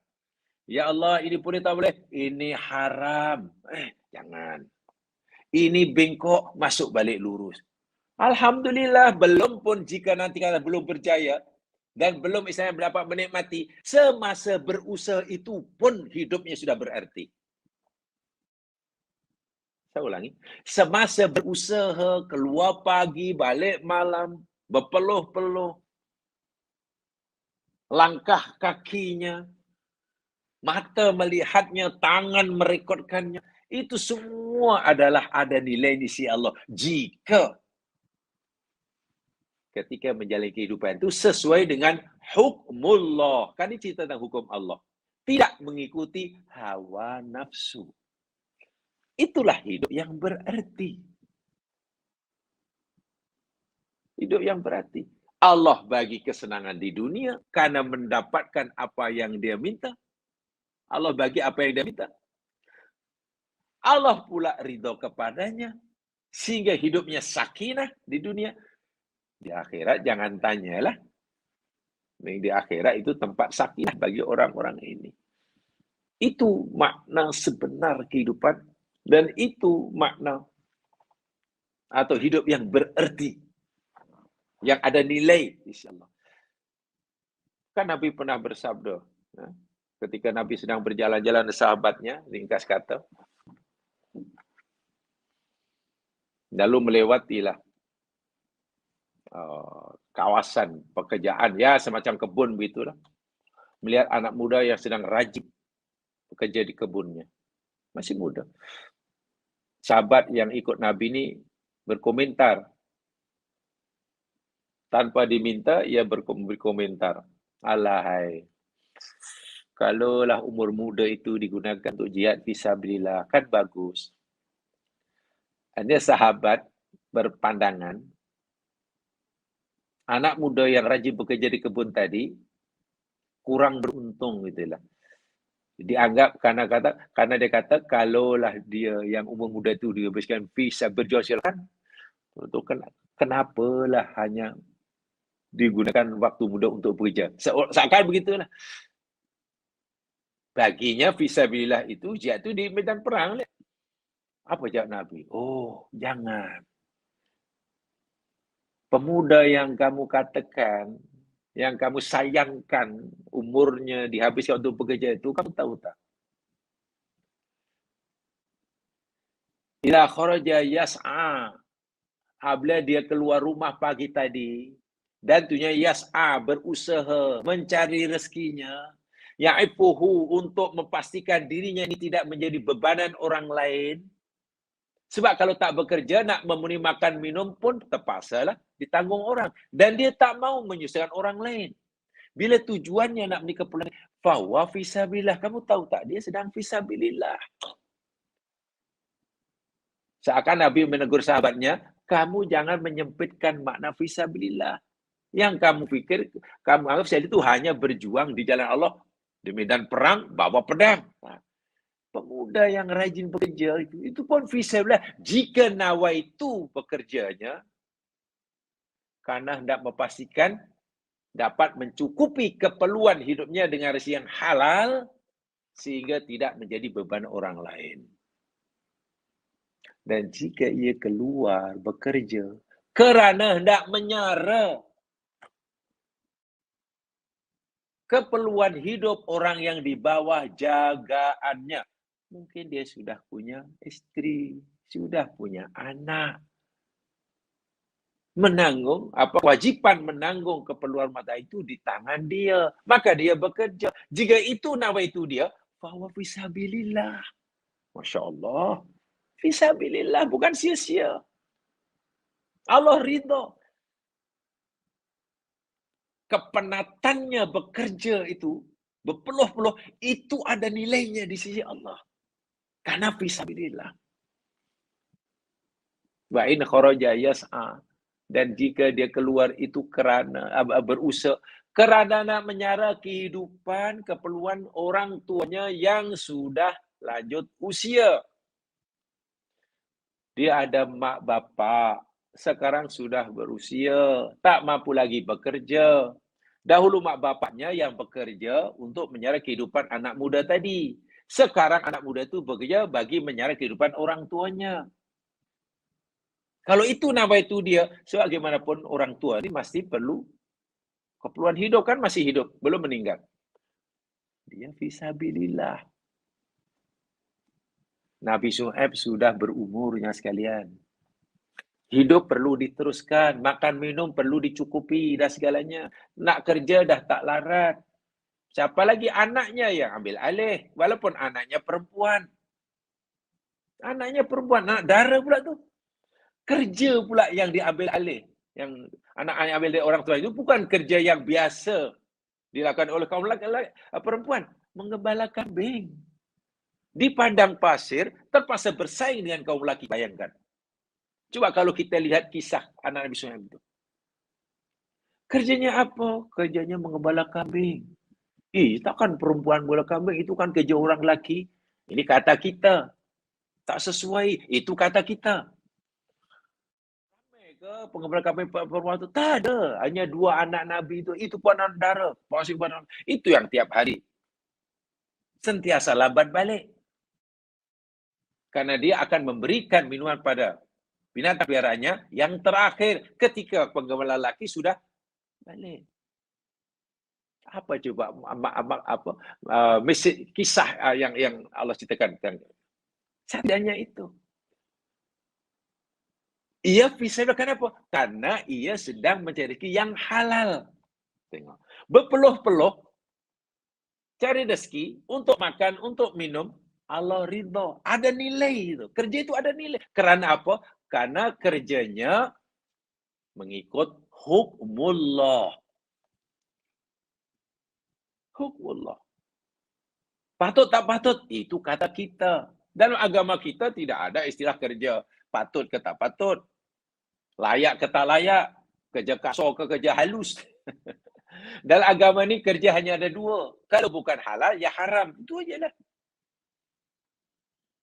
Ya Allah, ini boleh tak boleh? Ini haram. Jangan. Ini bengkok, masuk balik lurus. Alhamdulillah, belum pun jika nanti kalau belum berjaya dan belum misalnya dapat menikmati, semasa berusaha itu pun hidupnya sudah berarti. Saya ulangi, semasa berusaha, keluar pagi, balik malam, berpeluh-peluh, langkah kakinya, mata melihatnya, tangan merekodkannya, itu semua adalah ada nilai di sisi Allah. Jika ketika menjalani kehidupan itu sesuai dengan hukmullah. Kan ini cerita tentang hukum Allah. Tidak mengikuti hawa nafsu. Itulah hidup yang berarti. Hidup yang berarti. Allah bagi kesenangan di dunia karena mendapatkan apa yang dia minta. Allah bagi apa yang dia minta. Allah pula ridho kepadanya sehingga hidupnya sakinah di dunia. Di akhirat jangan tanyalah. Di akhirat itu tempat sakinah bagi orang-orang ini. Itu makna sebenar kehidupan dan itu makna atau hidup yang berarti, yang ada nilai insyaallah. Kan Nabi pernah bersabda, ketika Nabi sedang berjalan-jalan dengan sahabatnya, ringkas kata, lalu melewatilah kawasan pekerjaan, ya semacam kebun begitulah. Melihat anak muda yang sedang rajin bekerja di kebunnya. Masih muda. Sahabat yang ikut Nabi ini berkomentar. Tanpa diminta, ia berkomentar. Alahai, kalaulah umur muda itu digunakan untuk jihad fisabilillah, kan bagus. Hanya sahabat berpandangan, anak muda yang rajin bekerja di kebun tadi, kurang beruntung gitulah. Dianggap karena dia kata kalaulah dia yang umur muda itu diberikan visa berjuang silakan, itu kenapalah hanya digunakan waktu muda untuk bekerja. Seakan begitulah. Baginya fisabilillah itu jihad itu di medan perang. Apa jawab Nabi? Oh, jangan. Pemuda yang kamu katakan, yang kamu sayangkan umurnya dihabiskan untuk bekerja itu, kamu tahu tak? Ila kharaja yas'a. Apabila dia keluar rumah pagi tadi, dan tunya yas'a, berusaha mencari rezekinya, ya'ifuhu, untuk memastikan dirinya ini tidak menjadi bebanan orang lain. Sebab kalau tak bekerja, nak memenuhi makan minum pun terpaksalah ditanggung orang. Dan dia tak mau menyusahkan orang lain. Bila tujuannya nak menikah pulang, fahuwa fisabilillah. Kamu tahu tak, dia sedang fisabilillah. Seakan Nabi menegur sahabatnya, kamu jangan menyempitkan makna fisabilillah. Yang kamu fikir, kamu anggap saya itu hanya berjuang di jalan Allah. Di medan perang, bawa pedang. Pemuda yang rajin bekerja itu pun fisabilillah. Jika nawaitu bekerjanya karena hendak memastikan dapat mencukupi keperluan hidupnya dengan rezeki yang halal sehingga tidak menjadi beban orang lain. Dan jika ia keluar bekerja kerana hendak menyara keperluan hidup orang yang di bawah jagaannya, mungkin dia sudah punya istri, sudah punya anak. Menanggung, kewajiban menanggung keperluan mata itu di tangan dia. Maka dia bekerja. Jika itu nawaitu dia, fahuwa fisabilillah. Masya Allah. Fisabilillah, bukan sia-sia. Allah ridho. Kepenatannya bekerja itu berpeluh-peluh, itu ada nilainya di sisi Allah. Karena fisabilillah. Wa in kharaja yas'a. Dan jika dia keluar itu kerana berusaha, kerana nak menyara kehidupan, keperluan orang tuanya yang sudah lanjut usia. Dia ada mak bapak, sekarang sudah berusia, tak mampu lagi bekerja. Dahulu mak bapaknya yang bekerja untuk menyara kehidupan anak muda tadi. Sekarang anak muda itu bekerja bagi menyara kehidupan orang tuanya. Kalau itu nama itu dia, sebagaimanapun orang tua ini masih perlu keperluan hidup, kan masih hidup, belum meninggal. Dia fisabilillah. Nabi Syuaib sudah berumurnya sekalian. Hidup perlu diteruskan, makan minum perlu dicukupi dan segalanya. Nak kerja dah tak larat. Siapa lagi anaknya yang ambil alih, walaupun anaknya perempuan. Anaknya perempuan, anak dara pula tu. Kerja pula yang diambil alih. Yang anak yang ambil dari orang tua itu bukan kerja yang biasa dilakukan oleh kaum lelaki, perempuan. Mengembala kambing. Di padang pasir, terpaksa bersaing dengan kaum lelaki. Bayangkan. Coba kalau kita lihat kisah anak Nabi Syuaib itu. Kerjanya apa? Kerjanya mengembala kambing. Takkan perempuan bola kambing, itu kan kerja orang lelaki. Ini kata kita. Tak sesuai. Itu kata kita. Ke pengembala kambing perempuan itu? Tak ada. Hanya 2 anak Nabi itu. Itu pun anak dara. Itu yang tiap hari. Sentiasa lambat balik. Karena dia akan memberikan minuman pada binatang piaraannya yang terakhir ketika penggembala lelaki sudah balik. Apa coba mesej kisah yang Allah ceritakan tentang sadanya itu. Ia fisabilillah, kenapa? Karena ia sedang mencari rezeki yang halal. Tengok. Berpeluh-peluh cari rezeki untuk makan, untuk minum, Allah ridha. Ada nilai itu. Kerja itu ada nilai. Kerana apa? Karena kerjanya mengikut hukmullah. Hukmullah. Patut tak patut? Itu kata kita. Dalam agama kita tidak ada istilah kerja patut ke tak patut. Layak ke tak layak. Kerja kasar ke kerja halus. Dalam agama ni kerja hanya ada 2. Kalau bukan halal, ya haram. Itu aja lah.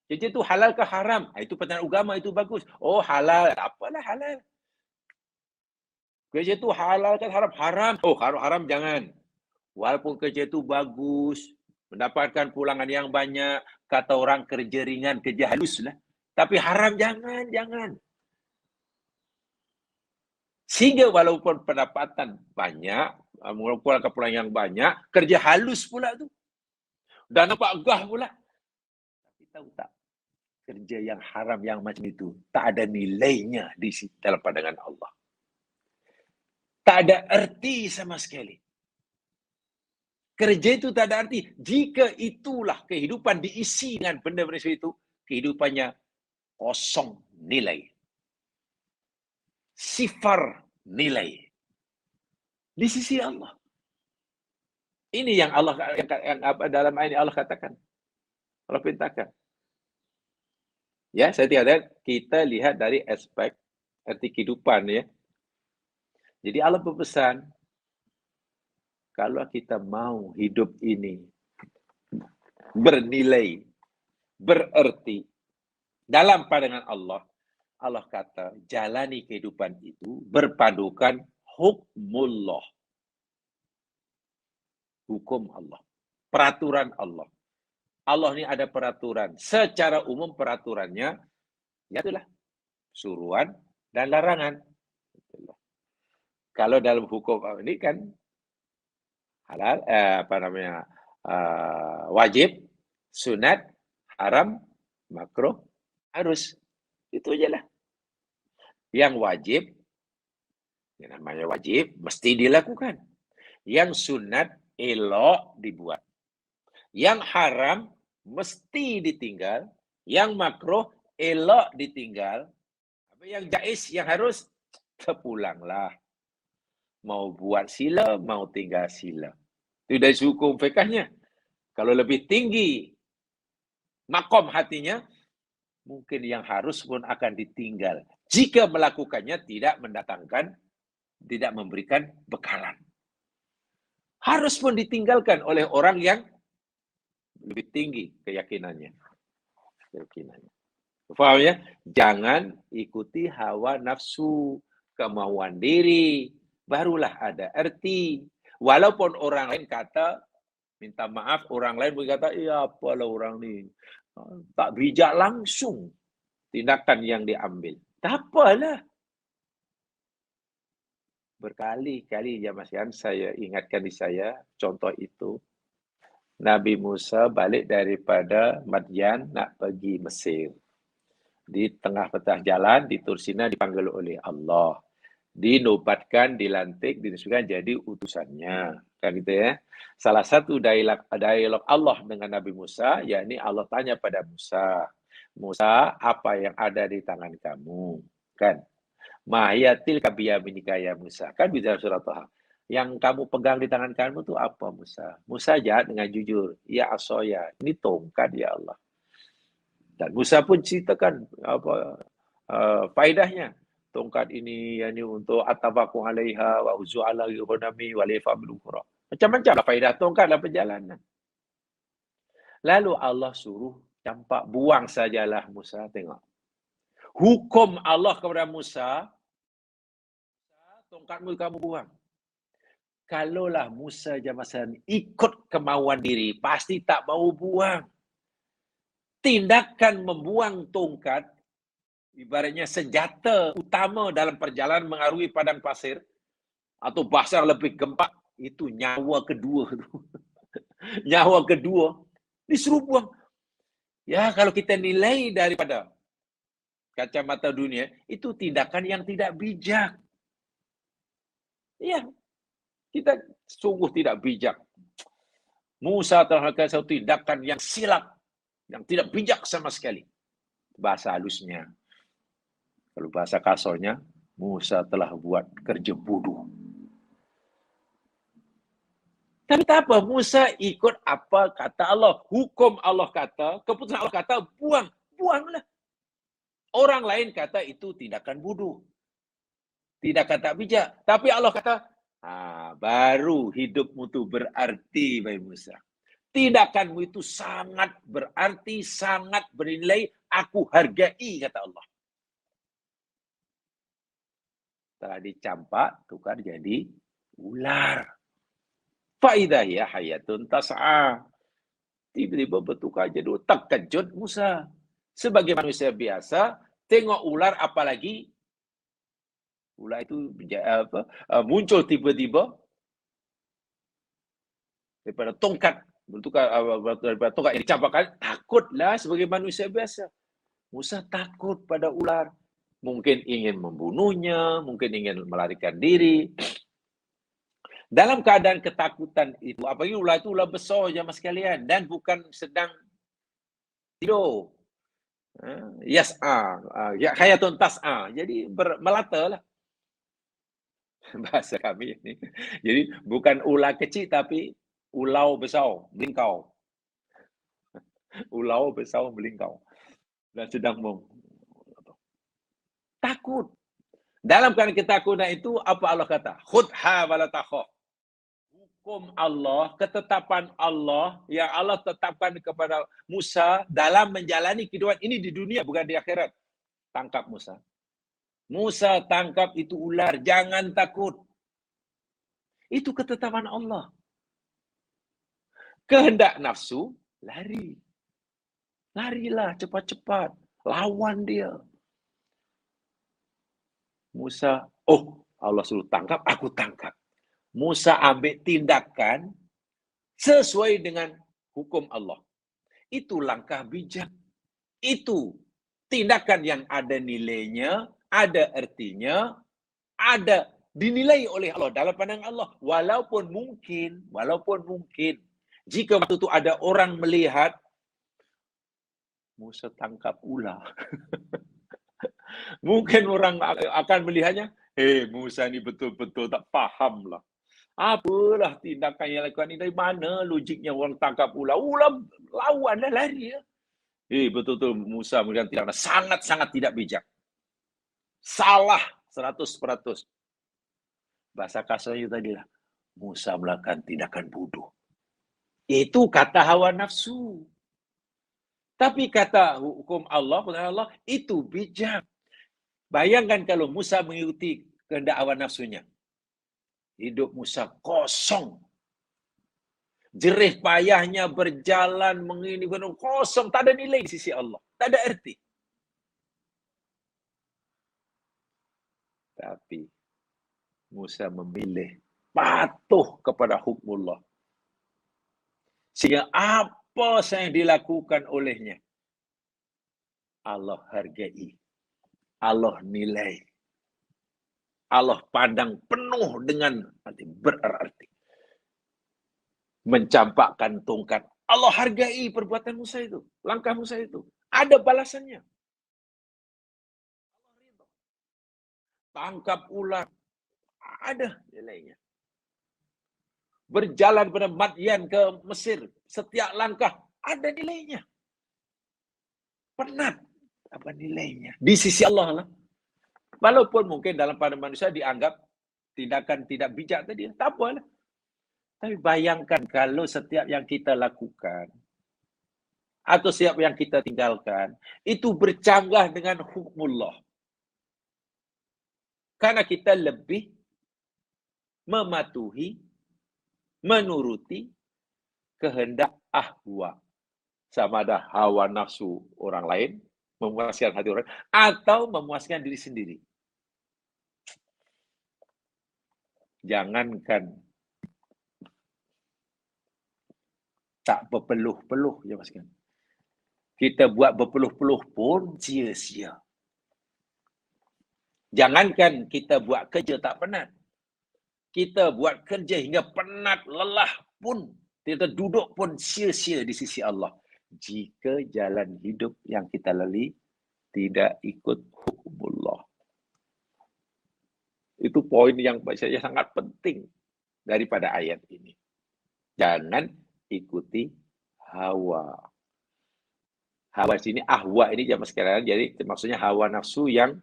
Kerja tu halal ke haram? Itu pertanyaan agama, itu bagus. Oh halal. Apalah halal. Kerja tu halal ke haram? Haram. Oh haram jangan. Walaupun kerja tu bagus, mendapatkan pulangan yang banyak, kata orang kerja ringan, kerja halus lah. Tapi haram jangan. Sehingga walaupun pendapatan banyak, walaupun pulang yang banyak, kerja halus pula tu. Dan nampak gah pula. Tapi tahu tak, kerja yang haram yang macam itu, tak ada nilainya di dalam pandangan Allah. Tak ada arti sama sekali. Kerja itu tak ada arti. Jika itulah kehidupan diisi dengan benda-benda itu, kehidupannya kosong nilai. Sifar nilai. Di sisi Allah. Ini yang Allah yang dalam ayat Allah katakan. Allah perintahkan. Ya, saya tidak kita lihat dari aspek arti kehidupan ya. Jadi Allah berpesan, kalau kita mau hidup ini bernilai, berarti dalam pandangan Allah, Allah kata, jalani kehidupan itu berpadukan hukmullah. Hukum Allah. Peraturan Allah. Allah ini ada peraturan. Secara umum peraturannya, ya itulah. Suruhan dan larangan. Itulah. Kalau dalam hukum ini kan, halal, wajib, sunat, haram, makruh, harus. Itu aja lah. Yang wajib, yang namanya wajib, mesti dilakukan. Yang sunat, elok dibuat. Yang haram, mesti ditinggal. Yang makruh, elok ditinggal. Yang jais, yang harus, terpulanglah. Mau buat sila, mau tinggal sila. Itu dari hukum fikahnya. Kalau lebih tinggi makom hatinya, mungkin yang harus pun akan ditinggal. Jika melakukannya tidak memberikan bekalan. Harus pun ditinggalkan oleh orang yang lebih tinggi keyakinannya. Paham ya? Jangan ikuti hawa nafsu, kemauan diri. Barulah ada arti. Walaupun orang lain kata, minta maaf, orang lain berkata, iya apalah orang ni. Tak bijak langsung tindakan yang diambil. Tak apalah. Berkali-kali jamaah saya ingatkan di saya, contoh itu. Nabi Musa balik daripada Madyan nak pergi Mesir. Di tengah petah jalan, di Tursina dipanggil oleh Allah. Dinobatkan, dilantik, dinisbahkan jadi utusannya. Kan gitu ya. Salah satu dialog Allah dengan Nabi Musa, yakni Allah tanya pada Musa, Musa, apa yang ada di tangan kamu? Kan? Mahiyatil kabiyaminika ya Musa. Kan bisa surat Taha. Yang kamu pegang di tangan kamu itu apa Musa? Musa jawab dengan jujur, ya asoya, ini tongkat ya Allah. Dan Musa pun ceritakan faedahnya. Tongkat ini yakni untuk atabaku alaiha wa uzu ala ghunami wa lifa bil ukhra. Macam-macam lah faedah tongkat dalam perjalanan. Lalu Allah suruh campak, buang sajalah Musa, tengok. Hukum Allah kepada Musa, tongkatmu kamu buang. Kalaulah Musa zaman ikut kemauan diri, pasti tak mau buang. Tindakan membuang tongkat, ibaratnya senjata utama dalam perjalanan mengarungi padang pasir, atau bahasa yang lebih gempak, itu nyawa kedua. Nyawa kedua, disuruh buang. Ya, kalau kita nilai daripada kacamata dunia, itu tindakan yang tidak bijak. Ya, kita sungguh tidak bijak. Musa telah melakukan satu tindakan yang silap, yang tidak bijak sama sekali. Bahasa halusnya. Kalau bahasa kasarnya, Musa telah buat kerja bodoh. Tapi tak apa, Musa ikut apa kata Allah. Hukum Allah kata, keputusan Allah kata, buang. Buanglah. Orang lain kata itu tindakan bodoh. Tindakan tak bijak. Tapi Allah kata, baru hidupmu itu berarti, Bayi Musa. Tindakanmu itu sangat berarti, sangat bernilai, aku hargai, kata Allah. Setelah dicampak, tukar jadi ular. Faidahiyah hayatun tas'a. Tiba-tiba bertukar jadi terkejut Musa. Sebagai manusia biasa, tengok ular apalagi ular itu muncul tiba-tiba daripada tongkat daripada tongkat yang dicampakkan, takutlah sebagai manusia biasa. Musa takut pada ular. Mungkin ingin membunuhnya, mungkin ingin melarikan diri. Dalam keadaan ketakutan itu, apalagi ular itu ular besar jemaah sekalian dan bukan sedang tidur. Hayatun tas'a. Jadi melata lah. Bahasa kami ini. Jadi bukan ular kecil tapi ulau besar, melingkau. Ulau besar melingkau. Dan sedang takut. Dalam keadaan ketakutan itu, apa Allah kata? Khudha wala takhaf. Hukum Allah, ketetapan Allah yang Allah tetapkan kepada Musa dalam menjalani kehidupan ini di dunia, bukan di akhirat. Tangkap Musa. Musa tangkap itu ular, jangan takut. Itu ketetapan Allah. Kehendak nafsu, lari. Larilah cepat-cepat. Lawan dia. Musa, Allah suruh tangkap, aku tangkap. Musa ambil tindakan sesuai dengan hukum Allah. Itu langkah bijak. Itu tindakan yang ada nilainya, ada artinya, ada dinilai oleh Allah dalam pandangan Allah. Walaupun mungkin, jika waktu itu ada orang melihat, Musa tangkap ular. Mungkin orang akan melihatnya, Musa ini betul-betul tak paham lah. Apalah tindakan yang lakukan ini, dari mana logiknya orang tangkap ular? Ular lawan dah lari ya. Betul-betul Musa memberikan tindakan sangat-sangat tidak bijak. Salah 100%. Bahasa kasarnya tadi lah, Musa melakukan tindakan bodoh. Itu kata hawa nafsu. Tapi kata hukum Allah, itu bijak. Bayangkan kalau Musa mengikuti kehendak hawa nafsunya. Hidup Musa kosong. Jerih payahnya berjalan mengini kosong, tak ada nilai di sisi Allah, tak ada arti. Tapi Musa memilih patuh kepada hukmullah. Sehingga apa yang dilakukan olehnya, Allah hargai, Allah nilai, Allah pandang penuh dengan berarti. Mencampakkan tongkat. Allah hargai perbuatan Musa itu. Langkah Musa itu. Ada balasannya. Tangkap ular. Ada nilainya. Berjalan pada Madyan ke Mesir. Setiap langkah ada nilainya. Penat. Apa nilainya? Di sisi Allah lah. Walaupun mungkin dalam pandangan manusia dianggap tindakan tidak bijak tadi. Tak apalah. Tapi bayangkan kalau setiap yang kita lakukan atau setiap yang kita tinggalkan itu bercanggah dengan hukmullah. Karena kita lebih mematuhi, menuruti kehendak ahwa. Sama ada hawa nafsu orang lain, memuaskan hati orang lain, atau memuaskan diri sendiri. Jangankan tak berpeluh-peluh, ya Mas kan. Kita buat berpeluh-peluh pun sia-sia. Jangankan kita buat kerja tak penat. Kita buat kerja hingga penat, lelah pun, kita duduk pun sia-sia di sisi Allah. Jika jalan hidup yang kita lalui tidak ikut hukumullah. Itu poin yang saya sangat penting daripada ayat ini. Jangan ikuti hawa. Hawa sini, ahwa ini zaman sekarang, jadi maksudnya hawa nafsu yang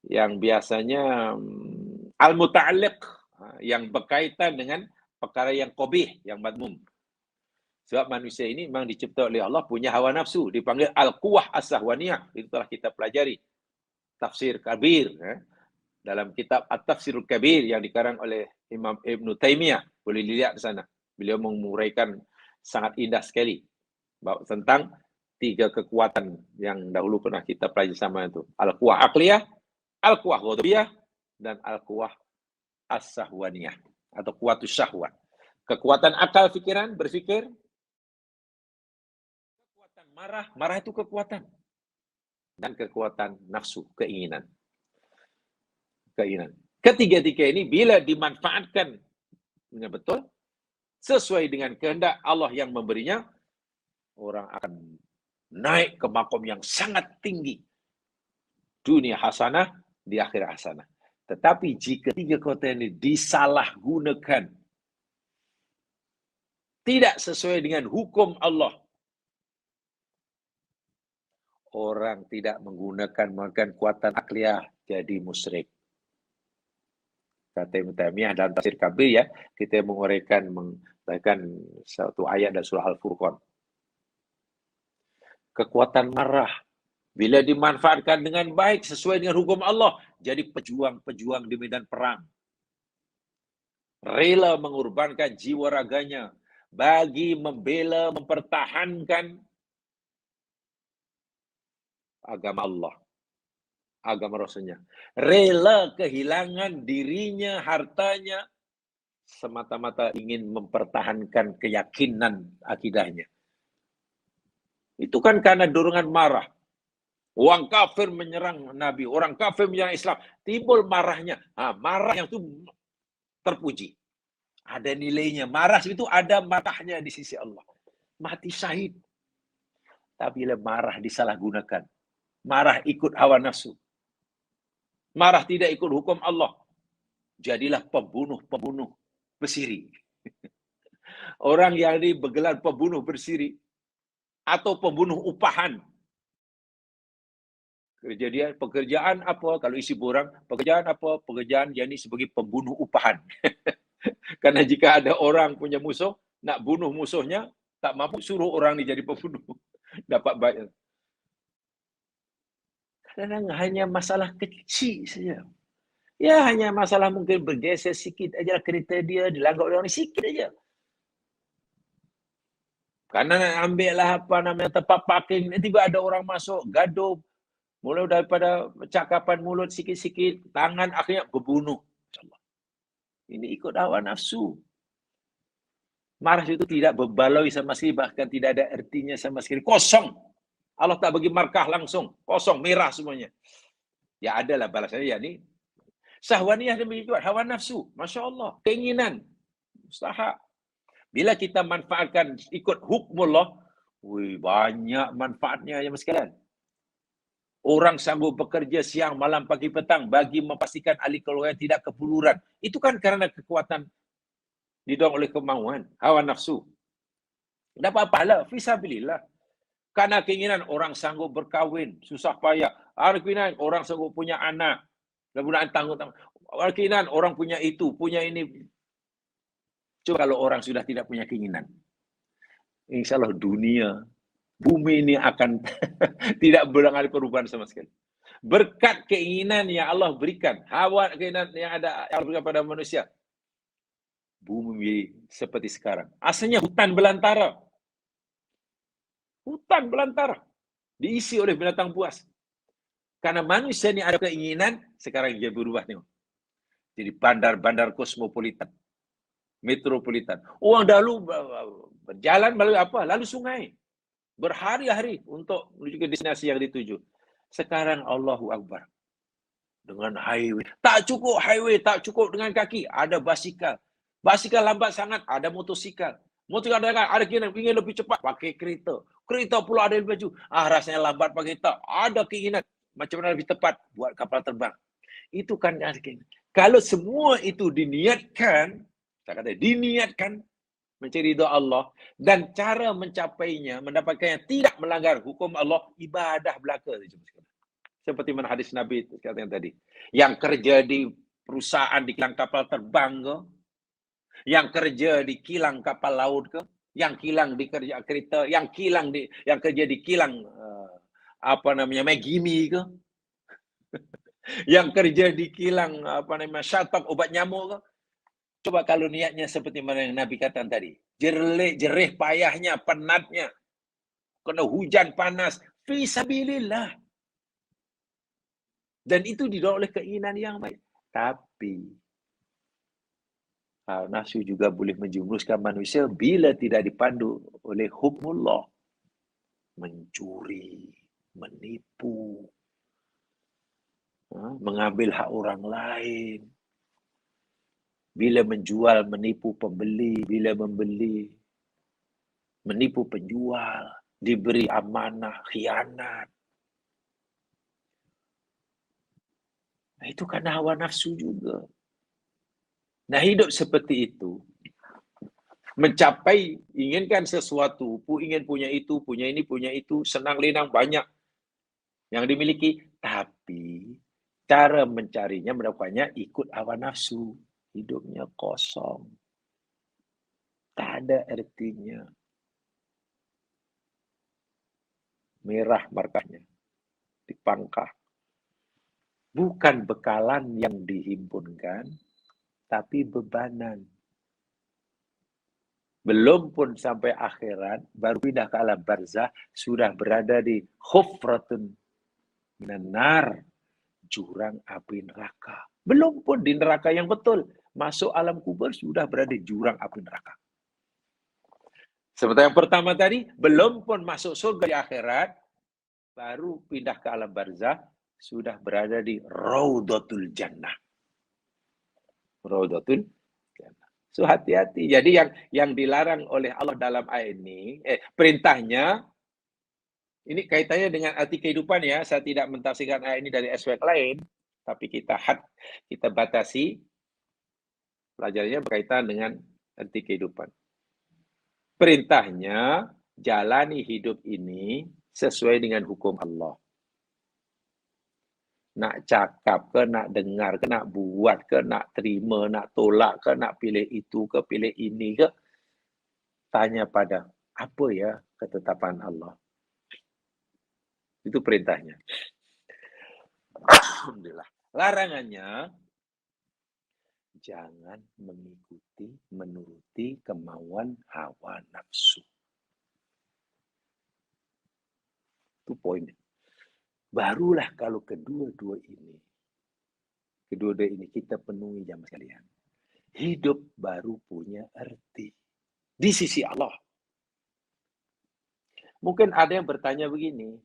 yang biasanya al-muta'alliq, yang berkaitan dengan perkara yang qabih, yang madmum. Sebab manusia ini memang dicipta oleh Allah punya hawa nafsu, dipanggil al-quwah as-sahwaniyah. Itu telah kita pelajari tafsir kabir dalam kitab At-Tafsirul Kabir yang dikarang oleh Imam Ibn Taymiyah. Boleh dilihat di sana. Beliau menguraikan sangat indah sekali tentang 3 kekuatan yang dahulu pernah kita pelajari sama itu. Al-quwah aqliyah, al-quwah ghadabiyah, dan al-quwah as-sahwaniyah atau kuwatus syahwat. Kekuatan akal fikiran, berfikir. Kekuatan marah, marah itu kekuatan. Dan kekuatan nafsu, keinginan. Ketiga-tiga ini bila dimanfaatkan dengan betul, sesuai dengan kehendak Allah yang memberinya, orang akan naik ke makom yang sangat tinggi. Dunia hasanah, di akhirat hasanah. Tetapi jika 3 kekuatan ini disalahgunakan, tidak sesuai dengan hukum Allah, orang tidak menggunakan kekuatan akliyah jadi musyrik. Kata Ibnu Taimiyah dalam tafsir kabir ya, kita menguraikan satu ayat dari surah Al-Furqan. Kekuatan marah bila dimanfaatkan dengan baik sesuai dengan hukum Allah, jadi pejuang-pejuang di medan perang. Rela mengorbankan jiwa raganya bagi membela, mempertahankan agama Allah, agama Rasulnya. Rela kehilangan dirinya, hartanya, semata-mata ingin mempertahankan keyakinan akidahnya. Itu kan karena dorongan marah. Orang kafir menyerang Nabi, orang kafir menyerang Islam. Timbul marahnya. Marah yang itu terpuji. Ada nilainya. Marah itu ada marahnya di sisi Allah. Mati syahid. Tapi bila marah disalahgunakan. Marah ikut hawa nafsu. Marah tidak ikut hukum Allah. jadilah pembunuh-pembunuh bersiri. Orang yang bergelar pembunuh bersiri atau pembunuh upahan. Pekerjaan apa? Kalau isi borang, pekerjaan apa? Pekerjaan dia ni sebagai pembunuh upahan. Karena jika ada orang punya musuh, nak bunuh musuhnya, tak mampu suruh orang ni jadi pembunuh. Dapat bayar. Kadang hanya masalah kecil saja. Ya, hanya masalah mungkin bergeser sikit aja kereta dia, dilanggar orang ni sikit aja. Karena nak ambil lah apa namanya tempat parking, tiba ada orang masuk, gaduh. Mulai daripada cakapan mulut sikit-sikit, tangan akhirnya berbunuh. Ini ikut hawa nafsu. Marah itu tidak berbaloi sama sekali, bahkan tidak ada artinya sama sekali. Kosong. Allah tak bagi markah langsung. Kosong, merah semuanya. Ya adalah balasannya, ya ni. Sahwaniyah demikian juga, hawa nafsu. Masya Allah. Keinginan. Mustahak. Bila kita manfaatkan ikut hukmullah, banyak manfaatnya ya sekalian. Orang sanggup bekerja siang, malam, pagi, petang bagi memastikan ahli keluarga tidak kepuluran. Itu kan karena kekuatan didorong oleh kemauan, hawa nafsu. Dapat pahala, fisabilillah. Karena keinginan orang sanggup berkahwin, susah payah. Keinginan orang sanggup punya anak, kegunaan tanggung-tanggung. Keinginan orang punya itu, punya ini. Coba kalau orang sudah tidak punya keinginan. Insya Allah dunia, bumi ini akan tidak mengalami perubahan sama sekali. Berkat keinginan yang Allah berikan, hawa keinginan yang ada yang Allah berikan pada manusia, bumi seperti sekarang. Asalnya hutan belantara. Hutan belantara. Diisi oleh binatang buas. Karena manusia ini ada keinginan, sekarang dia berubah. Tengok. Jadi bandar-bandar kosmopolitan. Metropolitan. Orang dahulu berjalan melalui apa? Lalu sungai. Berhari-hari untuk menuju ke destinasi yang dituju. Sekarang Allahu Akbar. Dengan highway. Tak cukup highway, tak cukup dengan kaki. Ada basikal. Basikal lambat sangat, ada motosikal. Motosikal ada keinginan ingin lebih cepat, pakai kereta. Kereta pula ada lebih laju. Rasanya lambat pakai kereta. Ada keinginan macam mana lebih tepat buat kapal terbang. Itu kan keinginan. Kalau semua itu diniatkan, saya kata diniatkan mencari ridha Allah dan cara mencapainya, mendapatkannya tidak melanggar hukum Allah, ibadah belaka. Seperti mana hadis Nabi yang tadi. Yang kerja di perusahaan di kilang kapal terbang ke, yang kerja di kilang kapal laut ke, yang kilang di kerja kereta, yang kerja di kilang Megimi ke, yang kerja di kilang syatok obat nyamuk ke. Coba kalau niatnya seperti mana yang Nabi katakan tadi, jerih payahnya, penatnya, kena hujan panas, fisabilillah. Dan itu didorong oleh keinginan yang baik. Tapi nafsu juga boleh menjerumuskan manusia bila tidak dipandu oleh hukmullah. Mencuri, menipu, mengambil hak orang lain. Bila menjual, menipu pembeli. Bila membeli, menipu penjual. Diberi amanah, khianat. Nah, itu karena hawa nafsu juga. Nah, hidup seperti itu, mencapai, inginkan sesuatu, ingin punya itu, punya ini, punya itu, senang lenang, banyak yang dimiliki, tapi cara mencarinya, mendapatkannya ikut hawa nafsu. Hidupnya kosong. Tak ada artinya. Merah markahnya. Dipangkah. Bukan bekalan yang dihimpunkan, tapi bebanan. Belum pun sampai akhirat, baru pindah ke alam barzah, sudah berada di khufratun minan, jurang api neraka. Belum pun di neraka yang betul. Masuk alam kubur, sudah berada di jurang api neraka. Seperti yang pertama tadi, belum pun masuk surga di akhirat, baru pindah ke alam barzah, sudah berada di Raudatul Jannah. Raudatul Jannah. So hati-hati. Jadi yang dilarang oleh Allah dalam ayat ini, perintahnya, ini kaitannya dengan arti kehidupan ya. Saya tidak mentafsirkan ayat ini dari aspek lain, tapi kita batasi. Pelajarannya berkaitan dengan arti kehidupan. Perintahnya, jalani hidup ini sesuai dengan hukum Allah. Nak cakap ke, nak dengar ke, nak buat ke, nak terima, nak tolak ke, nak pilih itu ke, pilih ini ke, tanya pada apa ya ketetapan Allah. Itu perintahnya. Alhamdulillah. Larangannya, jangan mengikuti, menuruti kemauan hawa nafsu. Itu poinnya. Barulah kalau kedua-dua ini kita penuhi jamaah sekalian. Hidup baru punya arti di sisi Allah. Mungkin ada yang bertanya begini,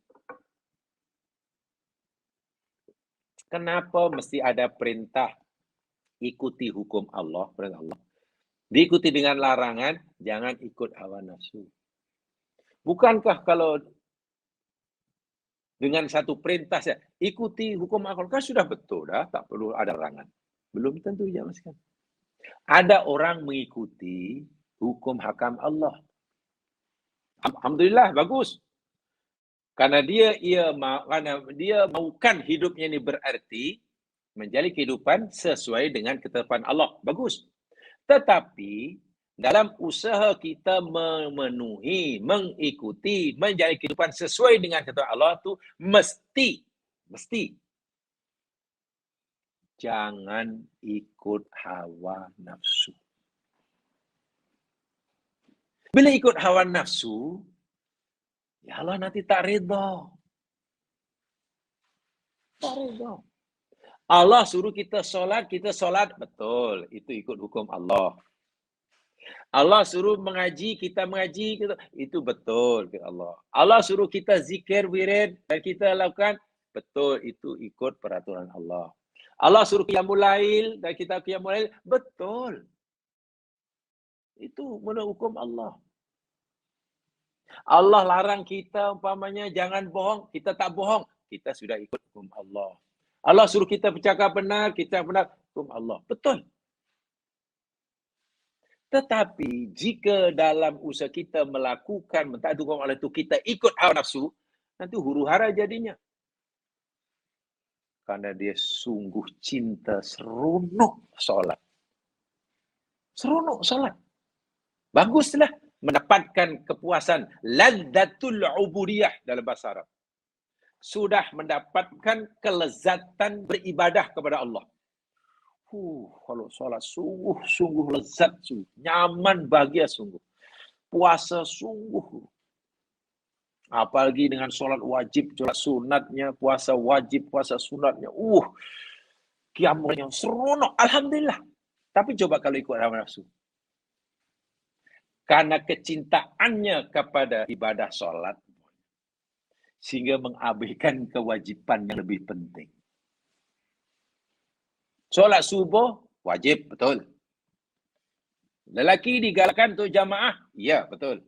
kenapa mesti ada perintah ikuti hukum Allah, perintah Allah. Diikuti dengan larangan, jangan ikut hawa nafsu. Bukankah kalau dengan satu perintah saja, ikuti hukum Allah, kan sudah betul dah, tak perlu ada larangan. Belum tentu ya Mas kan. Ada orang mengikuti hukum hakam Allah. Alhamdulillah, bagus. Karena dia maukan hidupnya ini berarti menjadi kehidupan sesuai dengan ketetapan Allah. Bagus. Tetapi dalam usaha kita memenuhi, mengikuti, menjadi kehidupan sesuai dengan ketetapan Allah itu mesti jangan ikut hawa nafsu. Bila ikut hawa nafsu, ya Allah nanti tak redha. Tak redha. Allah suruh kita solat betul. Itu ikut hukum Allah. Allah suruh mengaji, kita mengaji, itu betul ke Allah. Allah suruh kita zikir, wirid, dan kita lakukan, betul, itu ikut peraturan Allah. Allah suruh qiyamul lail, dan kita qiyamul lail, betul. Itu menurut hukum Allah. Allah larang kita, umpamanya, jangan bohong, kita tak bohong. Kita sudah ikut hukum Allah. Allah suruh kita bercakap benar, kita benar, hukum Allah. Betul. Tetapi jika dalam usaha kita melakukan mentaati hukum Allah itu kita ikut hawa nafsu, nanti huru-hara jadinya. Karena dia sungguh cinta seronok solat. Seronok solat. Baguslah mendapatkan kepuasan ladzatul ubudiyah dalam bahasa Arab. Sudah mendapatkan kelezatan beribadah kepada Allah. Kalau solat sungguh lezat, sungguh nyaman, bahagia sungguh. Puasa sungguh. Apalagi dengan solat wajib, solat sunatnya, puasa wajib, puasa sunatnya. Qiyamulnya seronok, alhamdulillah. Tapi coba kalau ikut hawa nafsu. Karena kecintaannya kepada ibadah solat, sehingga mengabaikan kewajiban yang lebih penting. Solat subuh, wajib, betul. Lelaki digalakkan untuk jamaah, ya, betul.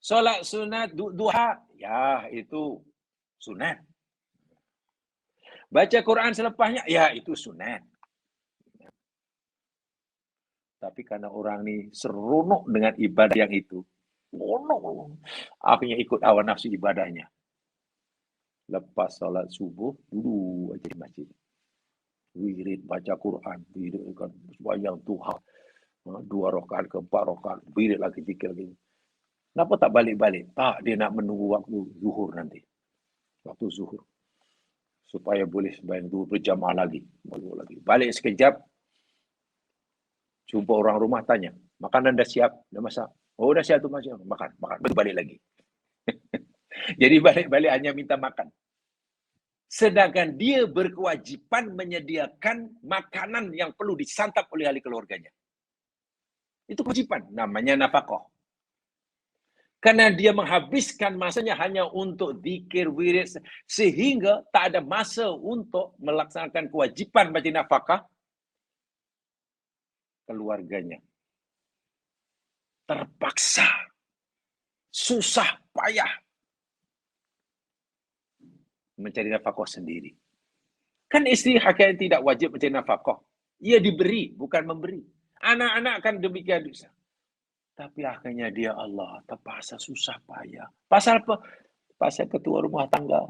Solat sunat duha, ya, itu sunat. Baca Quran selepasnya, ya, itu sunat. Tapi karena orang ni seronok dengan ibadah yang itu, akhirnya ikut hawa nafsu ibadahnya. Lepas solat subuh, dulu aja di masjid. Wirid, baca Quran, wirid kan sembahyang duha, 2 rakaat ke 4 rakaat, wirid lagi, zikir lagi. Kenapa tak balik-balik? Tak, dia nak menunggu waktu zuhur nanti. Waktu zuhur. Supaya boleh sembahyang zuhur berjamaah lagi. Balik sekejap, jumpa orang rumah tanya, makanan dah siap, dah masak. Oh, dah siap tu makan. Baru balik lagi. Jadi balik-balik hanya minta makan. Sedangkan dia berkewajiban menyediakan makanan yang perlu disantap oleh ahli keluarganya. Itu kewajiban, namanya nafkah. Karena dia menghabiskan masanya hanya untuk zikir, wirid, sehingga tak ada masa untuk melaksanakan kewajiban bagi nafkah keluarganya. Terpaksa, susah, payah mencari nafkah sendiri. Kan isteri hakikatnya tidak wajib mencari nafkah. Ia diberi, bukan memberi. Anak-anak kan demikian bisa. Tapi akhirnya dia Allah terpaksa susah payah. Pasal apa? Pasal ketua rumah tangga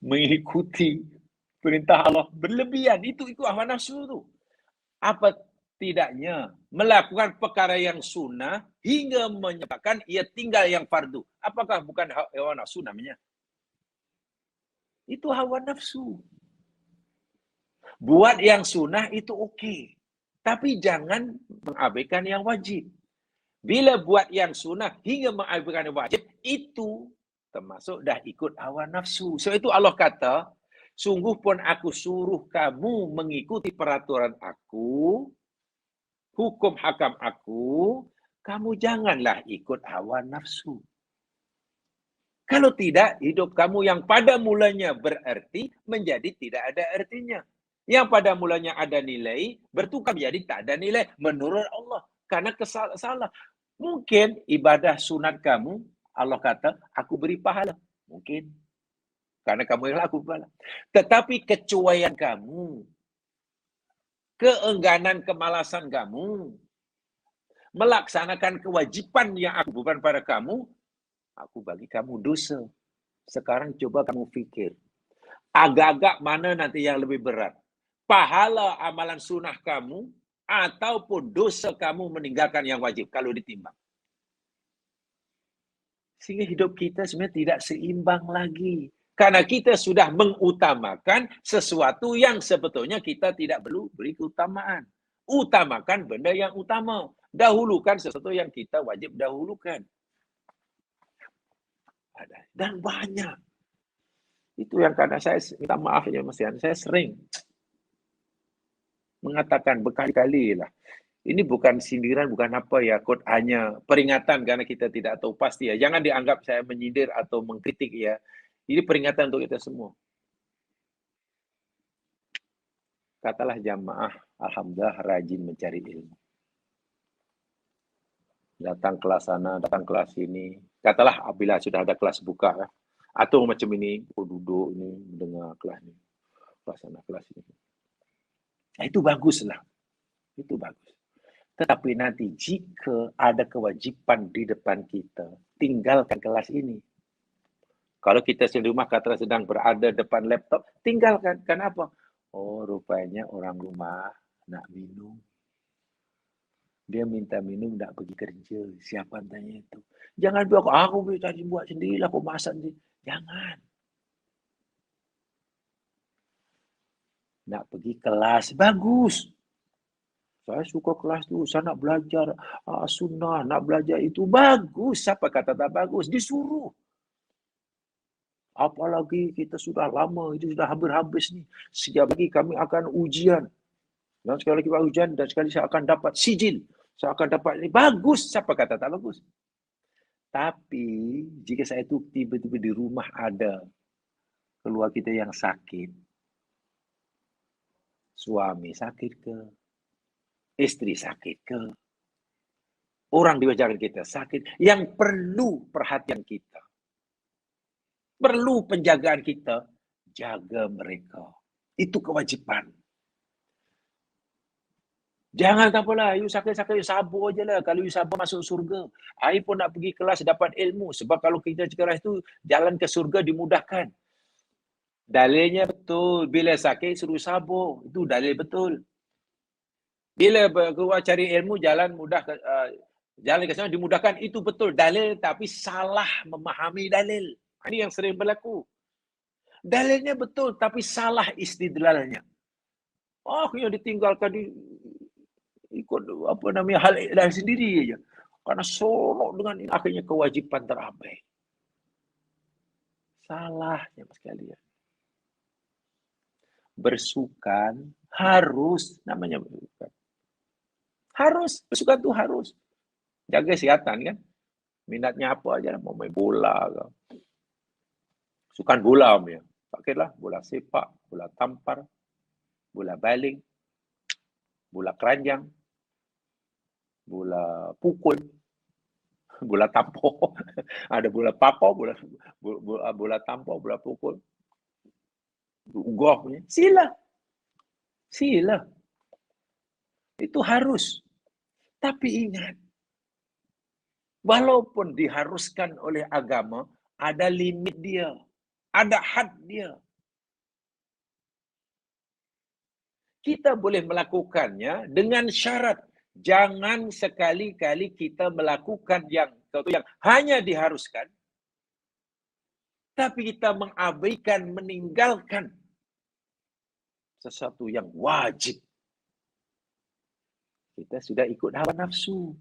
mengikuti perintah Allah berlebihan. Itu hawa nafsu tu. Apa tidaknya melakukan perkara yang sunnah hingga menyebabkan ia tinggal yang fardu. Apakah bukan hawa nafsu namanya? Itu hawa nafsu. Buat yang sunnah itu okey. Tapi jangan mengabaikan yang wajib. Bila buat yang sunnah hingga mengabaikan yang wajib, itu termasuk dah ikut hawa nafsu. Sebab itu Allah kata, sungguh pun aku suruh kamu mengikuti peraturan aku, hukum hakam aku, kamu janganlah ikut hawa nafsu. Kalau tidak, hidup kamu yang pada mulanya bererti, menjadi tidak ada artinya. Yang pada mulanya ada nilai, bertukar menjadi tak ada nilai menurut Allah. Karena salah. Mungkin ibadah sunat kamu, Allah kata, aku beri pahala. Mungkin. Karena kamu yang laku pahala. Tetapi kecuaian kamu, keengganan kemalasan kamu, melaksanakan kewajiban yang aku beban pada kamu, aku bagi kamu dosa. Sekarang coba kamu fikir. Agak-agak mana nanti yang lebih berat? Pahala amalan sunnah kamu ataupun dosa kamu meninggalkan yang wajib kalau ditimbang. Sehingga hidup kita sebenarnya tidak seimbang lagi. Karena kita sudah mengutamakan sesuatu yang sebetulnya kita tidak perlu beri keutamaan. Utamakan benda yang utama. Dahulukan sesuatu yang kita wajib dahulukan. Dan banyak. Itu yang kadang saya minta maaf ya Mas Yan, saya sering mengatakan berkali-kali lah. Ini bukan sindiran, bukan apa ya, hanya peringatan karena kita tidak tahu pasti ya. Jangan dianggap saya menyindir atau mengkritik ya. Ini peringatan untuk kita semua. Katalah jamaah, alhamdulillah rajin mencari ilmu. Datang kelas sana, datang kelas sini. Katalah apabila sudah ada kelas buka ya. Atau macam ini, duduk ini, mendengar kelas ini. Kelas sana, kelas ini. Nah, itu baguslah. Itu bagus. Tetapi nanti jika ada kewajiban di depan kita, tinggalkan kelas ini. Kalau kita di rumah katalah sedang berada depan laptop, tinggalkan. Kenapa? Oh, rupanya orang rumah nak minum. Dia minta minum, nak pergi kerja. Siapa tanya itu? Jangan bilang, aku tadi buat sendirilah, aku masak sendiri. Jangan. Nak pergi kelas, bagus. Saya suka kelas tu, saya nak belajar sunnah, nak belajar itu. Bagus. Siapa kata tak bagus? Disuruh. Apalagi kita sudah lama, itu sudah habis-habis ni. Sekejap lagi kami akan ujian. Dan sekali lagi ujian, dan sekali saya akan dapat sijil. Saya akan dapat ini. Bagus. Siapa kata tak bagus? Tapi, jika saya itu tiba-tiba di rumah ada keluarga kita yang sakit, suami sakit ke, istri sakit ke, orang di wajaran kita sakit, yang perlu perhatian kita, perlu penjagaan kita, jaga mereka. Itu kewajiban. Jangan tak apalah, you sakit-sakit, you sabar je lah. Kalau you sabar masuk surga. I pun nak pergi kelas dapat ilmu. Sebab kalau kita kelas tu, jalan ke surga dimudahkan. Dalilnya betul. Bila sakit, suruh sabar. Itu dalil betul. Bila keluar cari ilmu, jalan mudah, jalan ke sana dimudahkan. Itu betul dalil, tapi salah memahami dalil. Ini yang sering berlaku. Dalilnya betul, tapi salah istidlalnya. Oh, yang ditinggalkan ikut apa namanya hal lain sendiri aja. Karena sorok dengan ini, akhirnya kewajiban terabai. Salahnya sekalian. Bersukan harus, namanya bersukan. Harus, bersukan itu harus. Jaga kesihatan kan. Minatnya apa aja, mau main bola ke. Sukan bola ya. Pakailah bola sepak, bola tampar, bola baling, bola keranjang, bola pukul, bola tampar. Ada bola papau, bola tampar, bola pukul. Golf punya. Sila. Sila. Itu harus. Tapi ingat, walaupun diharuskan oleh agama, ada limit dia. Ada had dia. Kita boleh melakukannya dengan syarat. Jangan sekali-kali kita melakukan yang hanya diharuskan, tapi kita mengabaikan, meninggalkan sesuatu yang wajib. Kita sudah ikut hawa nafsu.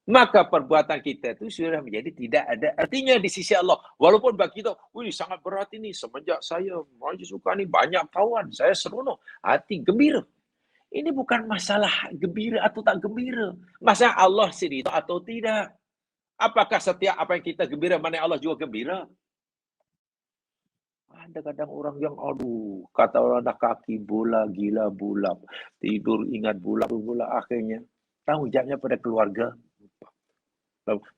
Maka perbuatan kita itu sudah menjadi tidak ada artinya di sisi Allah. Walaupun bagi kita, wih sangat berat ini. Semenjak saya suka ini banyak kawan. Saya seronok. Hati gembira. Ini bukan masalah gembira atau tak gembira. Masalah Allah sendiri atau tidak. Apakah setiap apa yang kita gembira, mana Allah juga gembira? Ada kadang orang yang, aduh, kata orang dah kaki bola, gila bola. Tidur ingat bola, akhirnya tanggung jawabnya pada keluarga.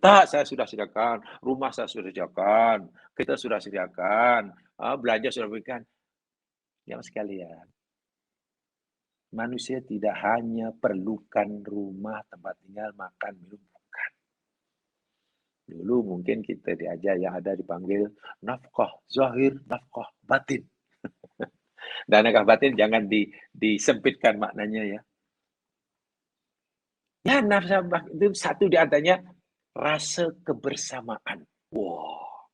Tak, saya sudah sediakan. Rumah saya sudah sediakan. Kita sudah sediakan. Belanja sudah berikan. Yang sekalian, manusia tidak hanya perlukan rumah, tempat tinggal, makan, minum. Bukan. Dulu mungkin kita diajar yang ada dipanggil nafkah zahir, nafkah batin. Dan nafkah batin jangan disempitkan maknanya ya. Ya, nafkah itu satu di antaranya rasa kebersamaan. Wow.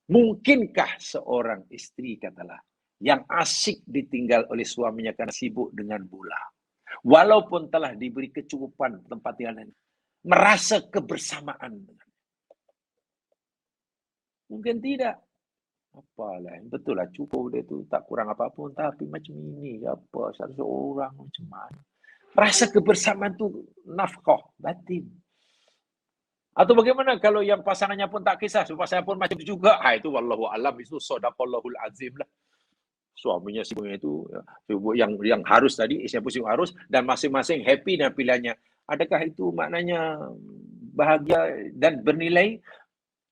Mungkinkah seorang istri, katalah, yang asyik ditinggal oleh suaminya karena sibuk dengan bola, walaupun telah diberi kecukupan tempat tinggal, merasa kebersamaan? Mungkin tidak. Apalah, betul lah cukup dia tu tak kurang apapun, tapi macam ini apa satu orang macam mana? Rasa kebersamaan tu nafkah batin. Atau bagaimana kalau yang pasangannya pun tak kisah, pasangan pun macam itu juga. Itu wallahu alam, itu shadaqallahul azim lah. Suaminya sibuknya itu yang harus tadi, istri pun harus, dan masing-masing happy dengan pilihannya. Adakah itu maknanya bahagia dan bernilai?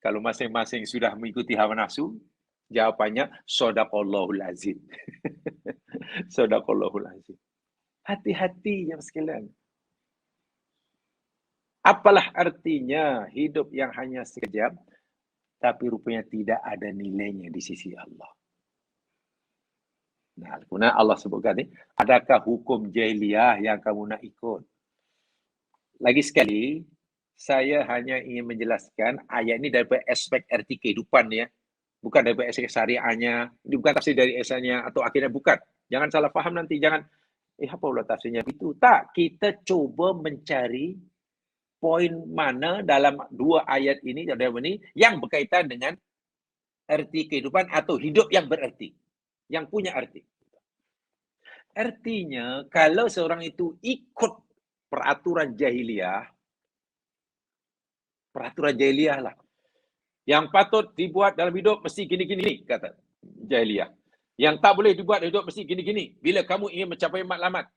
Kalau masing-masing sudah mengikuti hawa nafsu, jawapannya shadaqallahul azim. Shadaqallahul azim. Hati-hati yang sekalian. Apalah artinya hidup yang hanya sekejap, tapi rupanya tidak ada nilainya di sisi Allah. Nah, kemudian Allah sebutkan ini, adakah hukum jahiliyah yang kamu nak ikut? Lagi sekali, saya hanya ingin menjelaskan ayat ini dari aspek erti kehidupan ya. Bukan dari aspek syariahnya. Ini bukan tafsir dari esanya atau akhirnya bukan. Jangan salah faham nanti. Jangan, apa pula tafsirnya itu? Tak, kita coba mencari poin mana dalam dua ayat ini yang berkaitan dengan erti kehidupan atau hidup yang bererti. Yang punya arti. Artinya, kalau seorang itu ikut peraturan jahiliyah lah. Yang patut dibuat dalam hidup mesti gini-gini, kata jahiliyah. Yang tak boleh dibuat dalam hidup mesti gini-gini. Bila kamu ingin mencapai matlamat.